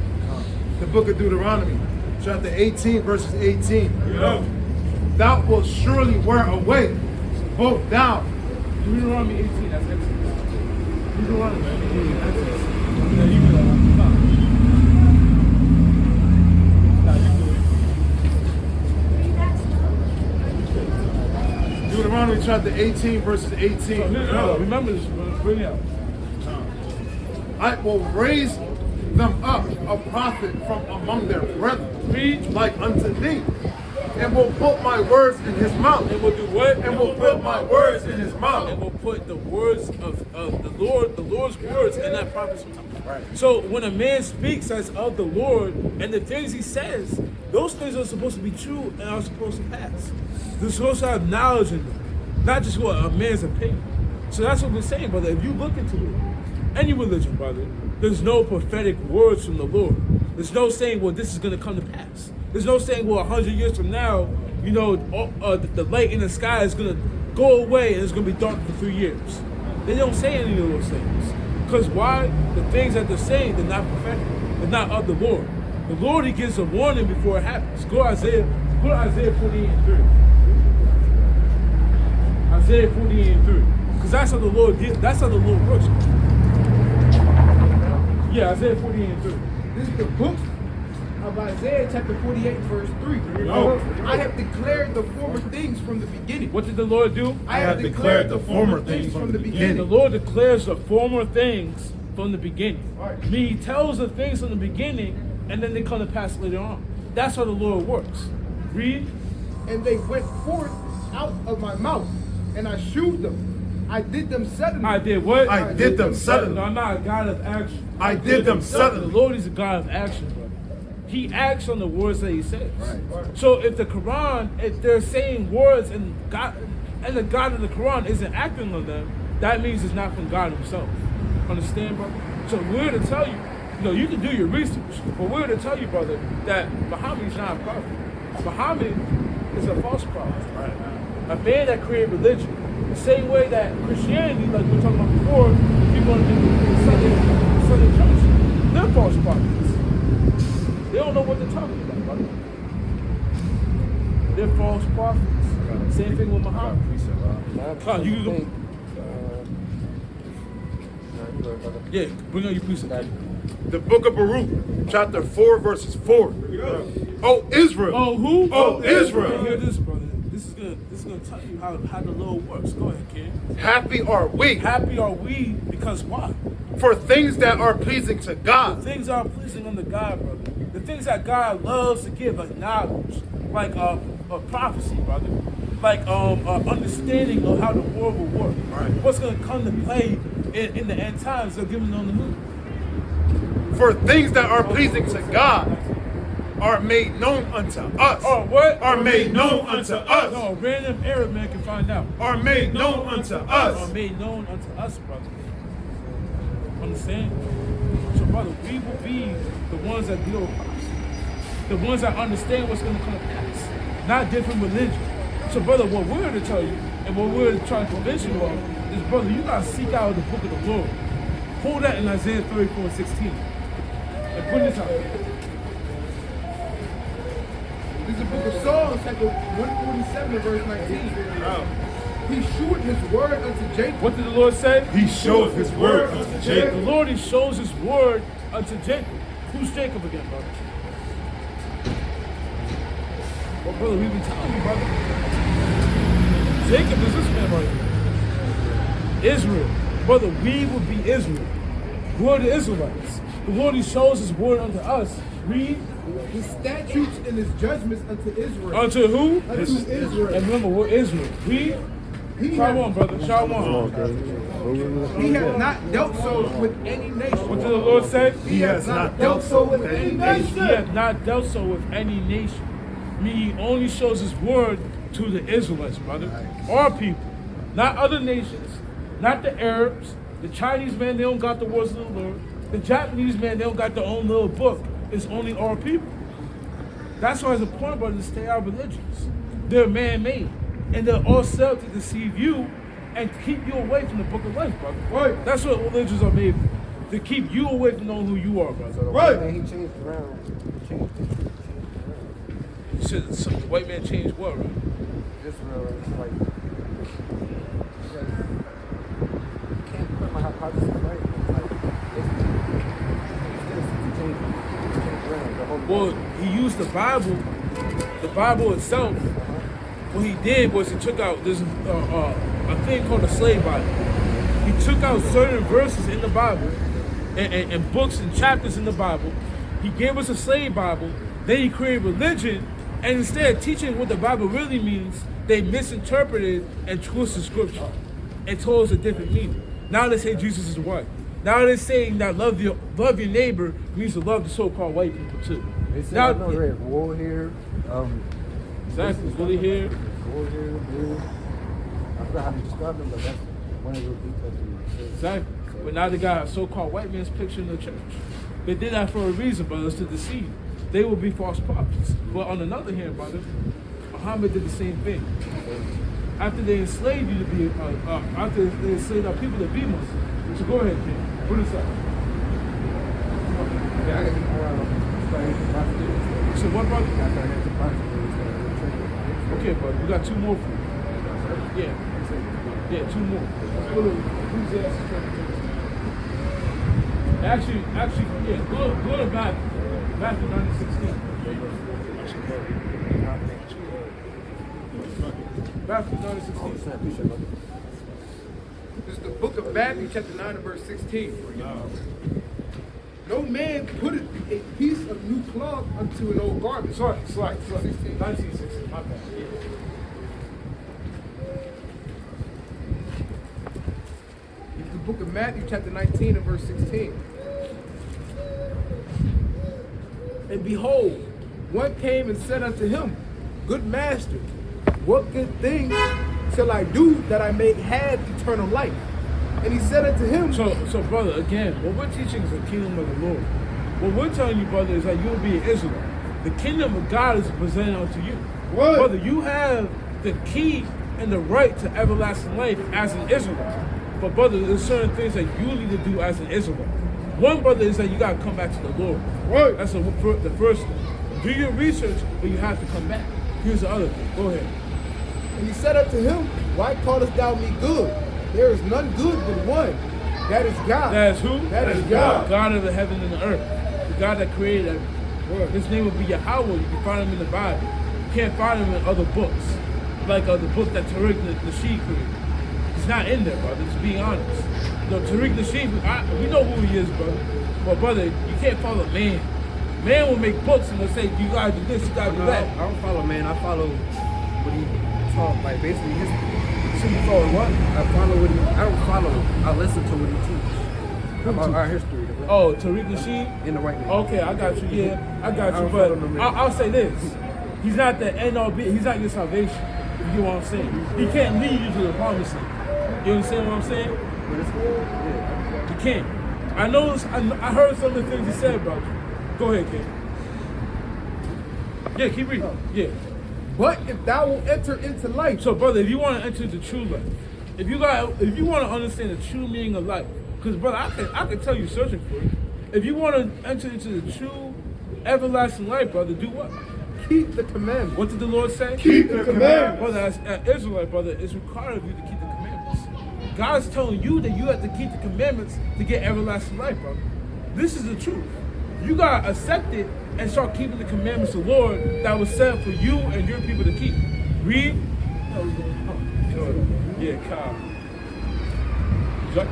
The book of Deuteronomy, chapter 18, verses 18. Yeah. Thou wilt surely wear away, both thou. Deuteronomy 18, that's Exodus. Deuteronomy 18, that's Exodus. Deuteronomy chapter 18, verses 18. Remember this, brother. Bring it out. I will raise them up a prophet from among their brethren, like unto thee, and will put my words in his mouth. And will do what? And will put my words in his mouth. And will put the words of the Lord's words in that prophet's mouth. Right. So when a man speaks as of the Lord, and the things he says, those things are supposed to be true and are supposed to pass. They're supposed to have knowledge in them, not just what a man's opinion. So that's what we're saying, brother. If you look into it, any religion, brother, there's no prophetic words from the Lord. There's no saying, well, this is going to come to pass. There's no saying, well, 100 years from now, the light in the sky is going to go away and it's going to be dark for 3 years. They don't say any of those things. Because why? The things that they're saying, they're not perfect. They're not of the Lord. The Lord, he gives a warning before it happens. Go to Isaiah 48:3. Isaiah 48:3. Because that's how the Lord did. That's how the Lord works. Yeah, Isaiah 48:3. This is the book of Isaiah chapter 48 verse 3. Oh. I have declared the former things from the beginning. What did the Lord do? I have declared the former things from the And the beginning. Lord declares the former things from the beginning. Right. I mean, he tells the things from the beginning, and then they come to pass later on. That's how the Lord works. Read. And they went forth out of my mouth, and I shewed them. I did them suddenly. I did what? I did them No, suddenly. I'm not a God of action. I did them The suddenly. Lord is a God of action, brother. He acts on the words that he says. Right. So if the Quran, if they're saying words and God, and the God of the Quran isn't acting on them, that means it's not from God himself. Understand, brother? So we're to tell you, you can do your research, but we're to tell you, brother, that Muhammad is not a prophet. Muhammad is a false prophet. A man that created religion. The same way that Christianity, like we were talking about before, people in the Sunday church, they're false prophets. They don't know what they're talking about, brother. They're false prophets. Same thing with Muhammad. You can go. Yeah, bring on your precept. The book of Baruch, chapter 4, verses 4. Oh, Israel. Oh, who? Oh, Israel. Hear this, brother. This is gonna tell you how the Lord works. Go ahead, kid. Happy are we Happy are we because why? for things that are pleasing to The God. things are pleasing unto God, brother. The things that God loves to give, like knowledge, like a prophecy, brother, like understanding of how the world will work. Right. What's gonna come to play in the end times? They're giving on the news. For things that are pleasing to God are made known unto us. Oh, what? Are made known unto us. No, a random Arab man can find out. Are made known unto Are us. made known unto us, brother. Understand? So, brother, we will be the ones that deal with prophecy. The ones that understand what's going to come to pass. Not different religion. So, brother, what we're to tell you and what we're trying to convince you of is, brother, you got to seek out the book of the Lord. Pull that in Isaiah 34:16. And put this out there. This is the book of Psalms, chapter 147, verse 19. He shewed his word unto Jacob. What did the Lord say? He showed his word unto The Jacob. Lord, he shows his word unto Jacob. Who's Jacob again, brother? Well, brother, we've been telling you, brother. Jacob is this man right here. Israel. Brother, we will be Israel. Who are the Israelites? The Lord, he shows his word unto us. Read. His statutes and his judgments unto Israel. Unto who? Unto Israel. And remember, we're Israel. Read. Shalom, brother. Shalom. He has not dealt so with any nation. What did the Lord say? He has not dealt so with any He nation. has not dealt so with any nation. I mean, he only shows his word to the Israelites, brother. Our people. Not other nations. Not the Arabs. The Chinese, man, they don't got the words of the Lord. The Japanese, man, they don't got their own little book. It's only our people. That's why it's important, brother, to stay out of religions. They're man-made. And they're all set up to deceive you and keep you away from the book of life, brother. Right. That's what religions are made for. To keep you away from knowing who you are, brother. Right. He changed around. He changed around. So the white man changed what, right? Israel is like, because you can't put my hypothesis right. It's like, it's changed around. The whole Well, he used the Bible itself. What he did was he took out this a thing called a slave Bible. He took out certain verses in the Bible and books and chapters in the Bible. He gave us a slave Bible. Then he created religion, and instead of teaching what the Bible really means, they misinterpreted and twisted scripture and told us a different meaning. Now they say Jesus is white. Now they're saying that love your neighbor means to love the so-called white people too. They said, Now, I know there's war here. exactly, Willie here. War here, blue. I forgot how to describe them, but that's one of those details. Exactly. But now they got a so-called white man's picture in the church. They did that for a reason, brothers, to deceive. They will be false prophets. But on another hand, brother, Muhammad did the same thing. after they enslaved you to be, after they enslaved our people to be Muslim. So go ahead, King. Put this up. Yeah, I got So what, brother? after I got to Bible Okay, brother. We got two more for you. Yeah. Yeah, two more. Let's go to Ecclesiastes chapter 13. Actually, yeah, go to Matthew 9:16. Matthew 9:16. This is the book of Matthew, chapter 9 and verse 16. No man putteth a piece of new cloth unto an old garment. Sorry. 1916. My bad. It's the book of Matthew, chapter 19 and verse 16. And behold, one came and said unto him, Good master, what good thing shall I do that I may have eternal life? And he said unto him, So brother, again, what we're teaching is the kingdom of the Lord. What we're telling you, brother, is that you'll be an Israelite. The kingdom of God is presented unto you. What? Brother, you have the key and the right to everlasting life as an Israelite. But brother, there's certain things that you need to do as an Israelite. One, brother, is that you got to come back to the Lord. Right. That's the first thing. Do your research, but you have to come back. Here's the other thing. Go ahead. And he said unto him, Why callest thou me good? There is none good but one. That is God. That is who? That is God. God of the heaven and the earth. The God that created everything. His name will be Yahweh. You can find him in the Bible. You can't find him in other books. Like the book that Tariq Nasheed created. He's not in there, brother. Just being honest. Tariq Nasheed, we know who he is, brother. But brother, you can't follow man. Man will make books and they'll say, you gotta do this, you gotta do that. I don't follow man. I follow what he taught. Like basically his. So you follow what? I follow what he. I don't follow. I listen to what he teaches about our history. Oh, Tariq Nasheed? In the right name. Okay, I got you. Yeah, I got you. don't But follow no man. I'll say this: he's not the end all be. He's not your salvation. If you know what I'm saying? He can't lead you to the promised land. You understand what I'm saying? But it's good. Yeah. You can't. I know. I heard some of the things he said, bro. Go ahead, kid. Yeah, keep reading. Yeah. But if thou wilt enter into life, So, brother, if you want to enter the true life, if you want to understand the true meaning of life, because brother, I can tell you searching for it. If you want to enter into the true everlasting life, brother, do what? keep the commandments. What did the Lord say? Keep the commandments. Brother, as an Israelite, brother, it's required of you to keep the commandments. God's telling you that you have to keep the commandments to get everlasting life, brother. This is the truth. You got to accept it and start keeping the commandments of the Lord that was set for you and your people to keep. Read. Yeah, Kyle. Jack.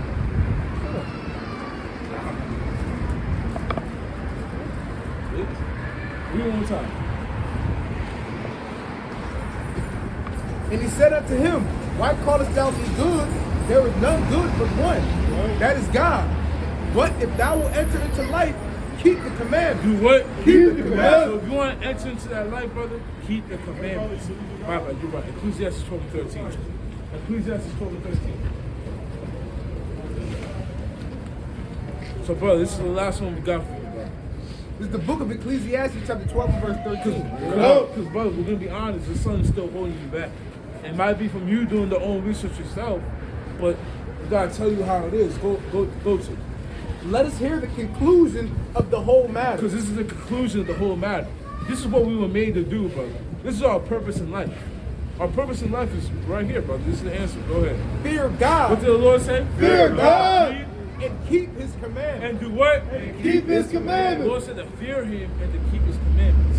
Read one more time. And he said unto him, Why callest thou me good? There is none good but one, that is God. But if thou wilt enter into life, keep the commandments. Do what? Keep the So commandments. if you want to enter into that life, brother, keep the commandments. Right, you're right. Ecclesiastes 12:13. Ecclesiastes 12:13. So, brother, this is the last one we got for you, bro. This is the book of Ecclesiastes, chapter 12, and verse 13. Because, brother, we're going to be honest, the sun is still holding you back. It might be from you doing the own research yourself, but we got to tell you how it is. Go to it. Let us hear the conclusion of the whole matter. Because this is the conclusion of the whole matter. This is what we were made to do, brother. This is our purpose in life. Our purpose in life is right here, brother. This is the answer. Go ahead. Fear God. What did the Lord say? Fear God. Read. And keep his commandments. And do what? Keep his The commandments. Lord said to fear him and to keep his commandments.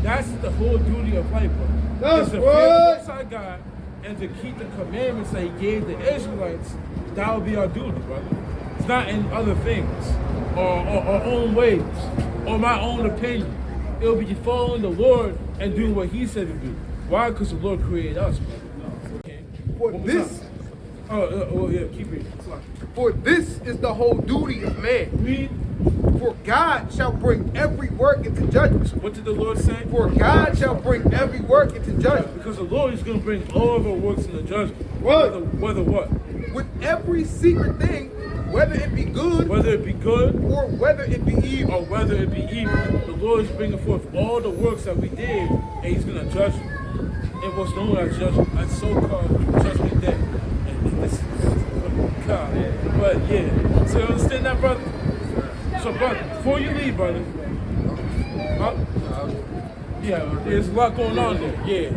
That's the whole duty of life, brother. That's it's to right. fear the Most High God and to keep the commandments that he gave the Israelites. That will be our duty, brother. It's not in other things or our own ways or my own opinion. It will be following the Lord and doing what he said to do. Why? Because the Lord created us, brother. Okay. For One more this, time. Oh, yeah, keep reading. for this is the whole duty of man. Read. For God shall bring every work into judgment. What did the Lord say? For God shall bring every work into judgment. Because the Lord is going to bring all of our works into judgment. What? Whether what? With every secret thing, whether it be good Whether it be good or whether it be evil. or whether it be evil, the Lord is bringing forth all the works that we did, and he's going to judge them. it was known as so-called Judgment Day. And this is God. But yeah, so you understand that, brother? So, brother, before you leave, brother, yeah, there's a lot going on there. Yeah,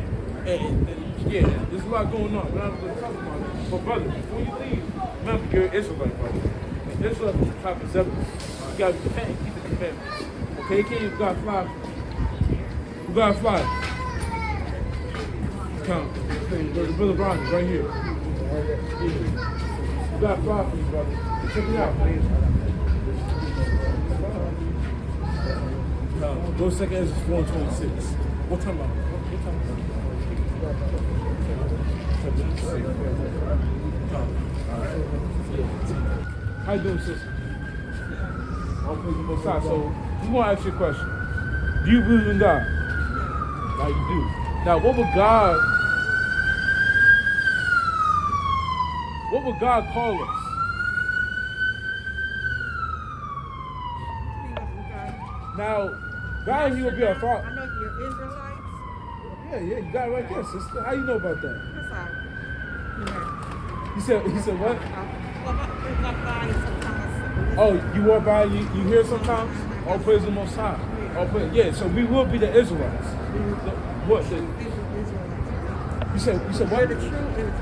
yeah, there's a lot going on. We're not going to talk about it. But, brother, before you leave, remember, you're an Israelite, brother. And Israel is the top of Zebulun. You got to keep the commandments. Okay, you can't, you got to fly. You got to fly. Come, Brother Ronnie, right here. Yeah. You got to fly for me, brother. Check it out, man. Go second is 426. What time about? How you doing, sister? All praise the Most High. So, we want to ask you a question. Do you believe in God? Now you do. Now, what would God call us? Now, God, He will be our Father. I know you're Israelites. Yeah, you got it right there, sister. How you know about that? That's all. He said what? Well, my body sometimes. Oh, you walk by, you hear sometimes? All praise the Most High. All praise, yeah, so we will be the Israelites. What? You said what?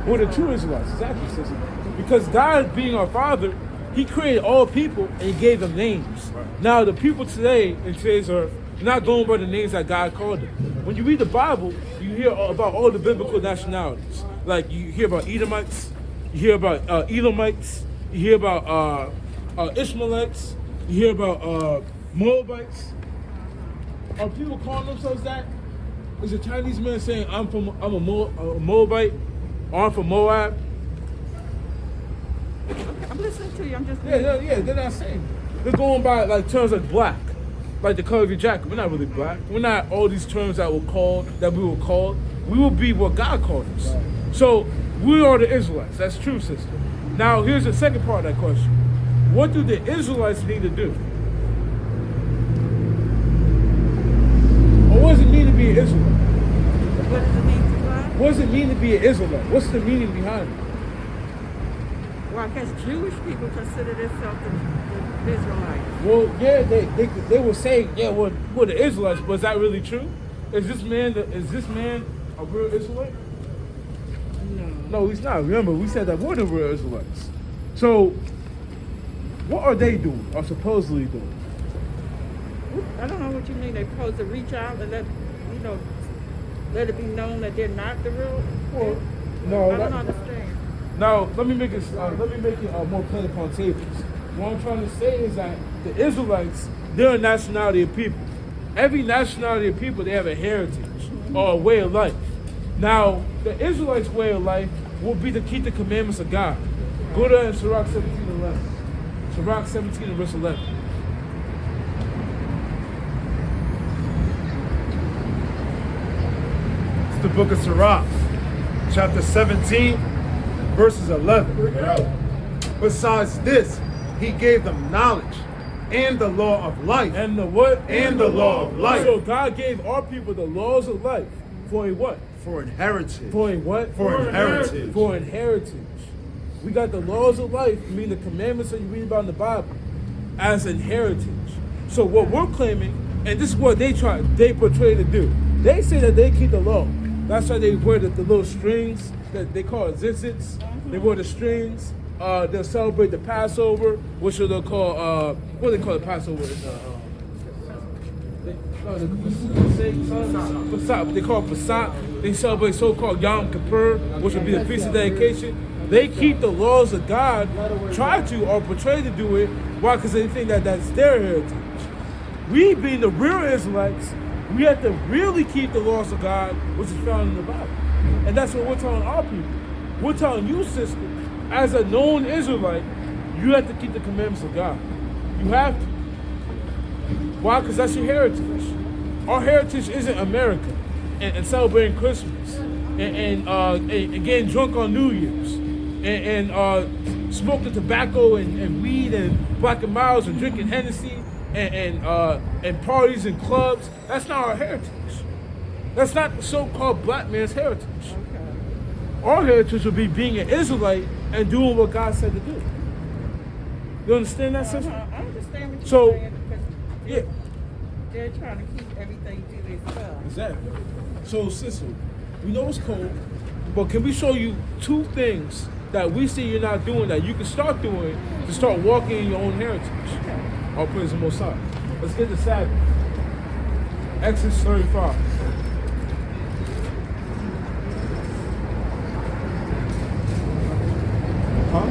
We're the true Israelites, exactly, sister. Because God being our Father, He created all people and He gave them names. Now, the people today in today's earth, they're not going by the names that God called them. When you read the Bible, you hear about all the biblical nationalities. Like, you hear about Edomites, you hear about Edomites, you hear about Ishmaelites, you hear about Moabites. Are people calling themselves that? Is a Chinese man saying, I'm a Moabite, or I'm from Moab? I'm listening to you. I'm just. Yeah, they're not saying. They're going by like terms like black, like the color of your jacket. We're not really black. We're not all these terms that we were called. We will be what God called us. Right. So we are the Israelites. That's true, sister. Now here's the second part of that question. What do the Israelites need to do? Or what does it mean to be an Israelite? What does it mean to God? What does it mean to be an Israelite? What's the meaning behind it? Well, I guess Jewish people consider themselves the Israelites. Well, yeah, they will say, yeah, we're the Israelites, but is that really true? Is this man a real Israelite? No, he's not. Remember, we said that we're the real Israelites. So, what are they doing, or supposedly doing? I don't know what you mean. They're supposed to reach out and let it be known that they're not the real. Well, no, I don't understand. Now, let me make it more plain upon tables. What I'm trying to say is that the Israelites, they're a nationality of people. Every nationality of people, they have a heritage or a way of life. Now, the Israelites' way of life will be to keep the commandments of God. Go to Sirach 17:11. Sirach 17 and verse 11. It's the book of Sirach, chapter 17, verses 11. Besides this, He gave them knowledge and the law of life. And the what? And the law of life. So God gave our people the laws of life for a what? For inheritance. For a what? For inheritance. For inheritance. We got the laws of life, I mean the commandments that you read about in the Bible, as inheritance. So what we're claiming, and this is what they portray to do. They say that they keep the law. That's why they wear the little strings that they call zitzits. They wear the strings. They'll celebrate the Passover, which they'll call what do they call the Passover? They call it Passat. They celebrate so-called Yom Kippur, which would be the Feast of Dedication. They keep the laws of God, try to or portray to do it. Why? Because they think that that's their heritage. We, being the real Israelites, we have to really keep the laws of God, which is found in the Bible. And that's what we're telling our people. We're telling you, sister, as a known Israelite, you have to keep the commandments of God. You have to. Why? Because that's your heritage. Our heritage isn't America and celebrating Christmas and getting drunk on New Year's and smoking tobacco and weed and Black and Miles and drinking Hennessy and parties and clubs. That's not our heritage. That's not the so-called black man's heritage. Our heritage would be being an Israelite and doing what God said to do. You understand that, sister? I understand what you're So, saying, because yeah. they're trying to keep everything to themselves. Exactly. So, sister, we know it's cold, but can we show you 2 things that we see you're not doing that you can start doing to start walking in your own heritage? All praise the Most High. Let's get the Sabbath. Exodus 35. Huh?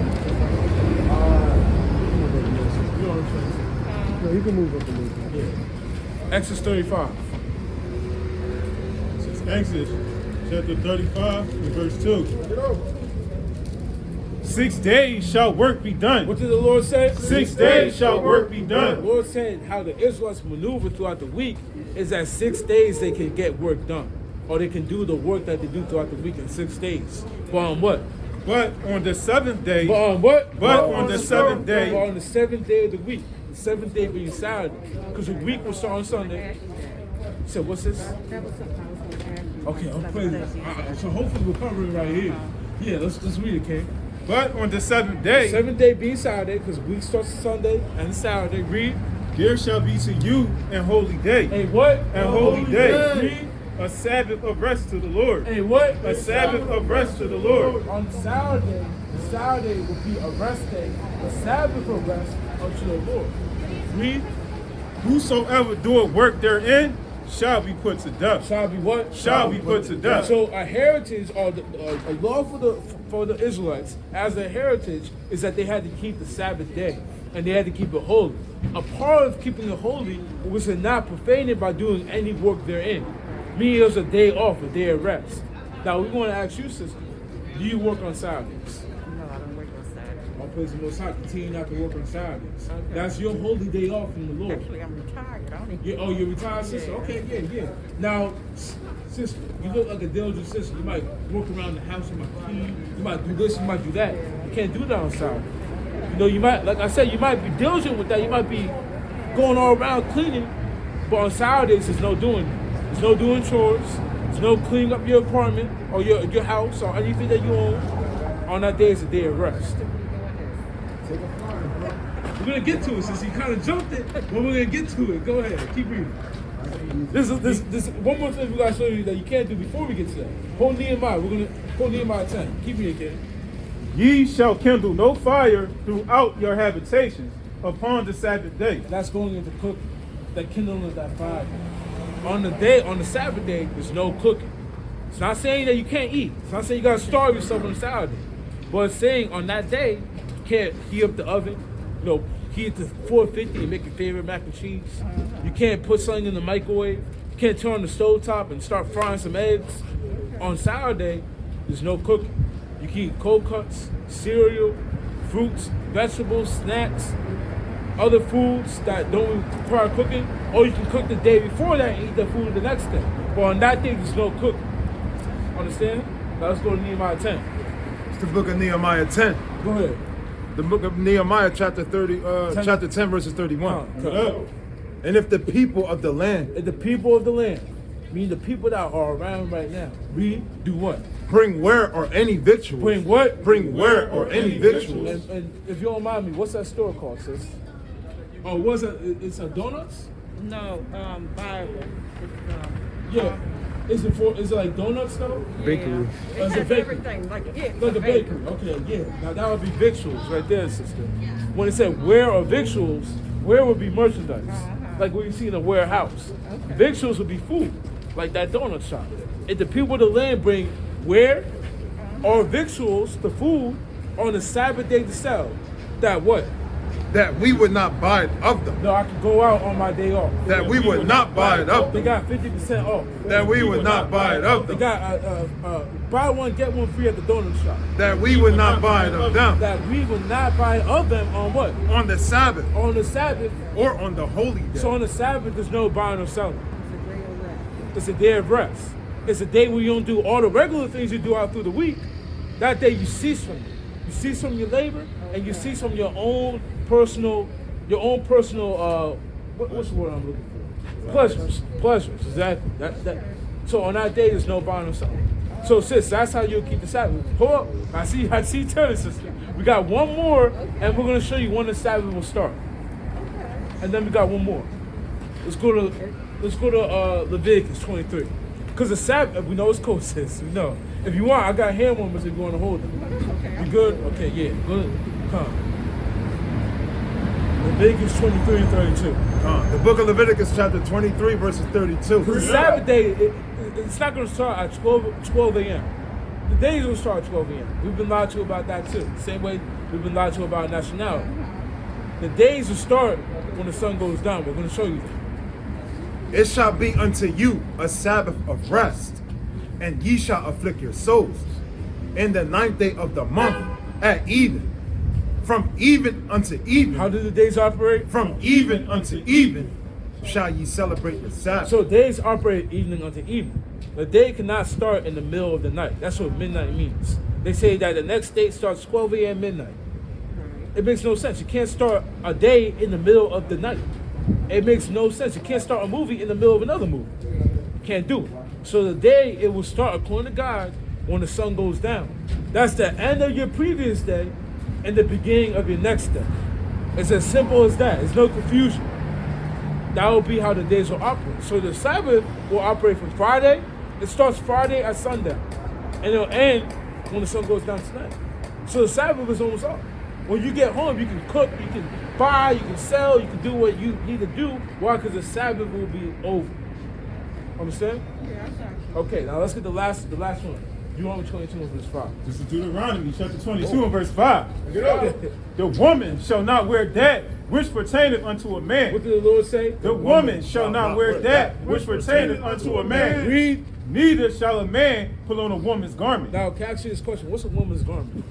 No, you can move up a little bit. Yeah. Exodus 35. This is Exodus chapter 35 and verse 2. 6 days shall work be done. What did the Lord say? 6 days shall work be The done. Lord said how the Israelites maneuver throughout the week is that 6 days they can get work done. Or they can do the work that they do throughout the week in 6 days. But on what? But on the 7th day, But on what? But on the 7th day, But on the 7th day of the week. The 7th day being Saturday. Because the week will start on Sunday. So what's this? That was something I was going to ask you. Okay, I'm playing. So hopefully we're covering right here. Yeah, let's read it, King. but on the 7th day, 7th day being Saturday, because week starts Sunday and Saturday. Read. there shall be to you an holy day, A what? a holy day, Read. a Sabbath of rest to the Lord, A what? a Sabbath of rest to the Lord. On Saturday, the Saturday will be a rest day, a Sabbath of rest unto the Lord. Read. Whosoever doeth work therein shall be put to death. Shall be what? Shall be put to death. So a heritage or a law for the Israelites as a heritage is that they had to keep the Sabbath day and they had to keep it holy. A part of keeping it holy was to not profane it by doing any work therein. Meaning it was a day off, a day of rest. Now we want to ask you, sister, do you work on Saturdays? No, I don't work on Saturday. All praise the Most High. Continue not to work on Saturdays. Okay. That's your holy day off from the Lord. Actually, I'm retired. I don't even. You're retired, sister? Yeah. Okay, yeah. Now, sister, you look like a diligent sister. You might work around the house, you might clean, you might do this, you might do that. You can't do that on Saturday. You know, you might, like I said, you might be diligent with that. You might be going all around cleaning, but on Saturdays, there's no doing it. There's no doing chores. There's no cleaning up your apartment or your house or anything that you own. On that day is a day of rest. We're gonna get to it since you kind of jumped it, but we're gonna get to it. Go ahead, keep reading. This one more thing we gotta show you that you can't do before we get to that. Hold Nehemiah. We're gonna hold Nehemiah 10. Keep reading, kid. Ye shall kindle no fire throughout your habitations upon the Sabbath day. That's going into cooking. That kindling of that fire. On the Sabbath day, there's no cooking. It's not saying that you can't eat. It's not saying you gotta starve yourself on Saturday. But it's saying on that day, you can't heat up the oven, heat it to 450 and make your favorite mac and cheese. You can't put something in the microwave. You can't turn on the stovetop and start frying some eggs. On Saturday, there's no cooking. You can eat cold cuts, cereal, fruits, vegetables, snacks, other foods that don't require cooking, or you can cook the day before that and eat the food the next day. But on that day, there's no cooking. Understand? Now let's go to Nehemiah 10. It's the book of Nehemiah 10. Go ahead. The book of Nehemiah, chapter 10, verses 31. And if the people of the land, And the people of the land, meaning the people that are around right now, read, do what? bring ware or any victuals. Bring what? Bring ware or any victuals. And if you don't mind me, what's that store called, sis? Oh, what's it? It's a donuts? No, Bible. Yeah. Is it like donuts though? Bakery. Yeah. It's It a has bakery. everything. Like Like a bakery. Okay, yeah. Now that would be victuals right there, sister. When it said ware or victuals, ware would be merchandise. Like what you see in a warehouse. Victuals would be food, like that donut shop. If the people of the land bring ware or victuals, the food, on the Sabbath day to sell, that what? That we would not buy it of them. No, I could go out on my day off. That we would not buy it of They them. got 50% off. That we would not buy it of They them. got buy one, get one free at the donut shop. That we would not buy it of them. That we will not buy of them on what? On the Sabbath On the Sabbath. or on the holy day. So on the Sabbath, there's no buying or selling. It's a day of rest. It's a day where you don't do all the regular things you do out through the week. That day you cease from it. You cease from your labor and you cease from your own personal, what's the word I'm looking for? Pleasures, exactly. So on that day, there's no buying or selling. So sis, that's how you'll keep the Sabbath. Hold up. I see turning, sister. We got one more, and we're gonna show you when the Sabbath will start. And then we got one more. Let's go to Leviticus 23. Because the Sabbath, we know it's cold, sis. We know. If you want, I got hand warmers if you want to hold them. You good? Okay, yeah. Good. Come. Leviticus 23 and 32. The book of Leviticus chapter 23 verses 32. The Sabbath day, it's not going to start at 12 a.m. The days will start at 12 a.m. We've been lied to about that too. Same way we've been lied to about nationality. The days will start when the sun goes down. We're going to show you that. It shall be unto you a Sabbath of rest, and ye shall afflict your souls. In the 9th day of the month at even. From even unto even. How do the days operate? From even unto even shall ye celebrate the Sabbath. So days operate evening unto evening. The day cannot start in the middle of the night. That's what midnight means. They say that the next day starts 12 a.m. midnight. It makes no sense. You can't start a day in the middle of the night. It makes no sense. You can't start a movie in the middle of another movie. You can't do it. So the day, it will start according to God when the sun goes down. That's the end of your previous day and the beginning of your next day. It's as simple as that. There's no confusion. That will be how the days will operate. So the Sabbath will operate from Friday. It starts Friday at sundown. And it'll end when the sun goes down tonight. So the Sabbath is almost up. When you get home, you can cook, you can buy, you can sell, you can do what you need to do. Why? Because the Sabbath will be over. Understand? Yeah, I got you. Okay, now let's get the last one. Deuteronomy 22 verse 5. This is Deuteronomy chapter 22 and verse 5. The woman shall not wear that which pertaineth unto a man. What did the Lord say? The woman shall not wear that which pertaineth unto a man. Read. Neither shall a man put on a woman's garment. Now, can I ask you this question? What's a woman's garment?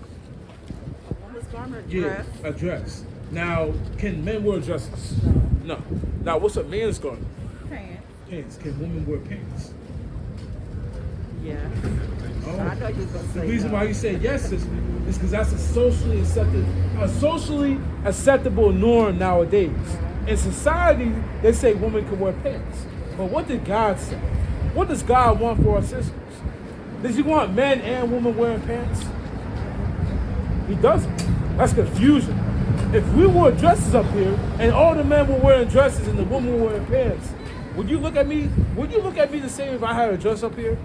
Woman's garment, Yeah, dress. a dress. Now, can men wear dresses? No. Now, what's a man's garment? Pants. Pants. Can women wear pants? Yeah. Oh. I know you're gonna say The reason no. why you say yes is because that's a socially acceptable norm nowadays. In society, they say women can wear pants. But what did God say? What does God want for our sisters? Does he want men and women wearing pants? He doesn't. That's confusion. If we wore dresses up here and all the men were wearing dresses and the women were wearing pants, would you look at me? Would you look at me the same if I had a dress up here?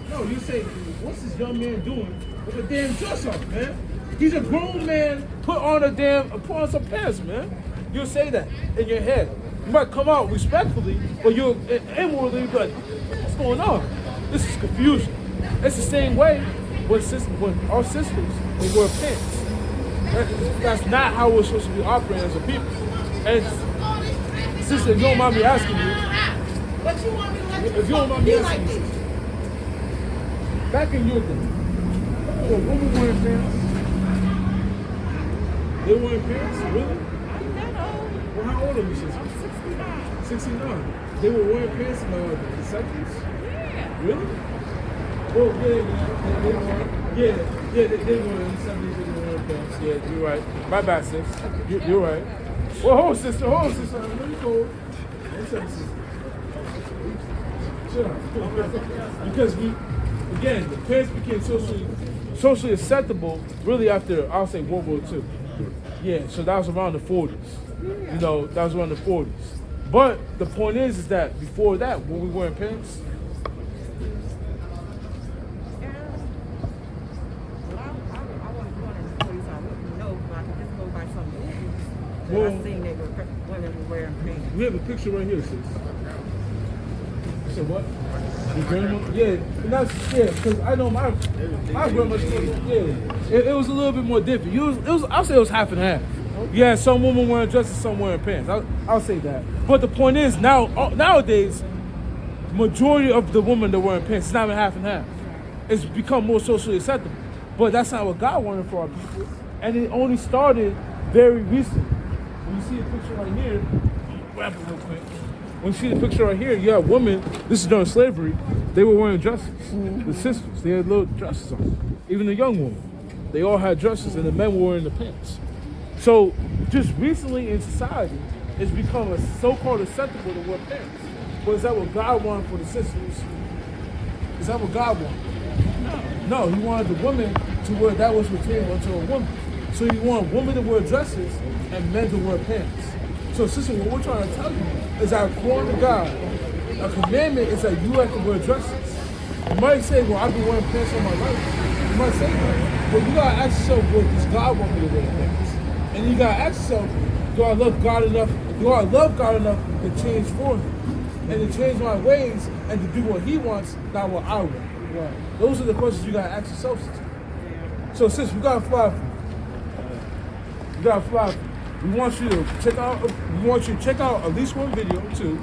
No, you say, what's this young man doing with a damn dress up, man? He's a grown man. Put on some pants, man. You'll say that in your head. You might come out respectfully, but you'll inwardly be like, what's going on? This is confusion. It's the same way when our sisters they wear pants. That's not how we're supposed to be operating as a people. And sister, if you don't mind me asking you, But you want me to let if you don't mind me be asking like you, this. back in your day, were women wearing pants? They wearing pants? Really? I'm that old. Well, how old are you, sister? I'm 69. 69. They were wearing pants in the 70s? Yeah. Really? Well, they were. Yeah, they were in the 70s. They were wearing pants. Yeah, you're right. My bad, sis. You're right. Well, hold on, sister. Let me go. What's up, sister? Chill out. Because again, the pants became socially acceptable really after, I'll say, World War II. Yeah, so that was around the 40s. You know, that was around the 40s. But the point is that before that, when we wearing pants, Well, I seen they were women were wearing pants. we have a picture right here, sis. You said what? Your grandma? Yeah, and that's, yeah, because I know my grandma, yeah, it was a little bit more different. I'll say it was half and half. Yeah, some women wearing dresses, some wearing pants. I'll say that. But the point is, nowadays, majority of the women that are wearing pants, it's not even half and half. It's become more socially acceptable. But that's not what God wanted for our people. And it only started very recently. When you see the picture right here, grab it real quick. When you see the picture right here, you have women, this is during slavery, they were wearing dresses. The sisters, they had little dresses on. Even the young women, they all had dresses and the men were wearing the pants. So just recently in society, it's become a so-called acceptable to wear pants. But is that what God wanted for the sisters? Is that what God wanted? No, he wanted the woman to wear that which pertained unto a woman. So he wanted women to wear dresses and men to wear pants. So sister, what we're trying to tell you is that according to God, a commandment is that you have to wear dresses. You might say, well, I've been wearing pants all my life. You might say that. But you gotta ask yourself, well, does God want me to wear pants? And you gotta ask yourself, do I love God enough? Do I love God enough to change for him? And to change my ways and to do what he wants, not what I want. Right. Those are the questions you gotta ask yourself, sister. So sis, we gotta fly. We gotta fly. We want you to check out. We want you to check out at least one video too,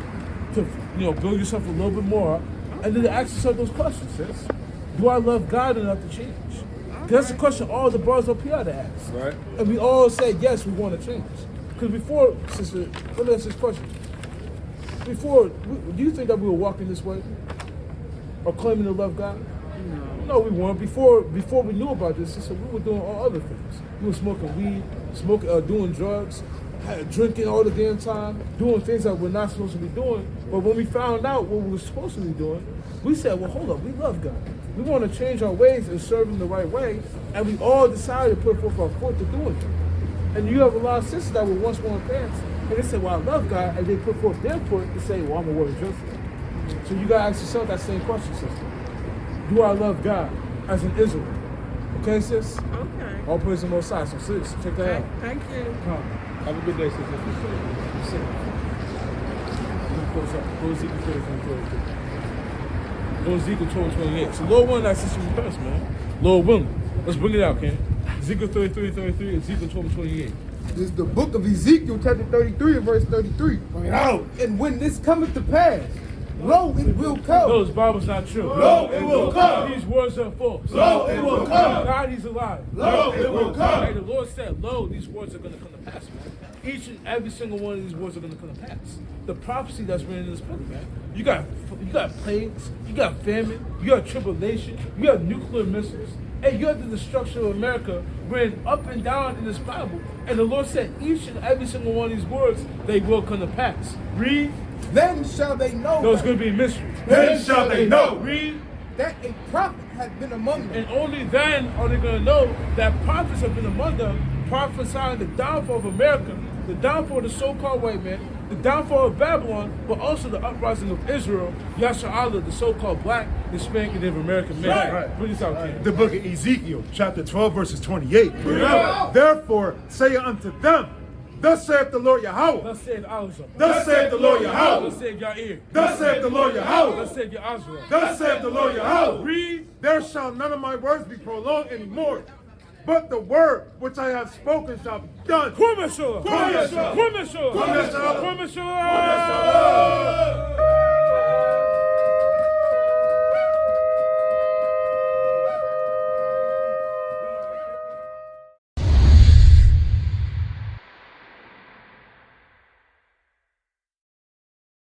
to build yourself a little bit more, and then to ask yourself those questions, sis. Do I love God enough to change? That's the question all the brothers up here had to ask. Right. And we all said yes, we want to change. Because before, sister, let me ask this question. Before, do you think that we were walking this way, or claiming to love God? No, we weren't. Before we knew about this, sister, we were doing all other things. We were smoking weed, doing drugs, drinking all the damn time, doing things that we're not supposed to be doing. But when we found out what we were supposed to be doing, we said, well, hold up, we love God. We want to change our ways and serve him the right way. And we all decided to put forth our foot to doing it. And you have a lot of sisters that were once wearing pants, and they said, well, I love God, and they put forth their foot to say, well, I'm going to wear a dress. So you got to ask yourself that same question, sister. Do I love God as an Israelite? Okay, sis? Okay. All praise the Most High. So, sis, check that out. Thank you. Come. Have a good day, sis. Sit. Close up. Go Ezekiel 12:28. So, Lord willing, that sister request, man. Lord willing. Let's bring it out, Ken. Ezekiel 33, Ezekiel 12:28. This is the book of Ezekiel, chapter 33 and verse 33. Bring it out. And when this cometh to pass, lo, it will come. No, this Bible's not true. Lo, it will come. These words are false. Lo, it will come. God, he's alive. Lo, it will come. Hey, the Lord said, lo, these words are going to come to pass, man. Each and every single one of these words are going to come to pass. The prophecy that's written in this book, man. You got plagues, you got famine, you got tribulation, you got nuclear missiles, and you have the destruction of America written up and down in this Bible. And the Lord said, each and every single one of these words, they will come to pass. Read. Then shall they know. No, it's going to be a mystery. Then shall they know. Read. That a prophet has been among them. And only then are they going to know that prophets have been among them, prophesying the downfall of America, the downfall of the so-called white man, the downfall of Babylon, but also the uprising of Israel, Yasha Allah, the so-called black, Hispanic, and Native American man. Right. Bring this out, King. The book of Ezekiel, chapter 12, verses 28. Yeah. Therefore, say unto them, thus saith the Lord Yahweh. Thus saith Allah. Thus saith the Lord Yahweh. Thus saith Yair. Thus saith the Lord Yahweh. Thus saith Yahazra. Thus saith the Lord Yahweh. Read. There shall none of my words be prolonged anymore, but the word which I have spoken shall be done. Kwamashua. Kwamashua. Kwamashua. Kwamashua. Kwamashua.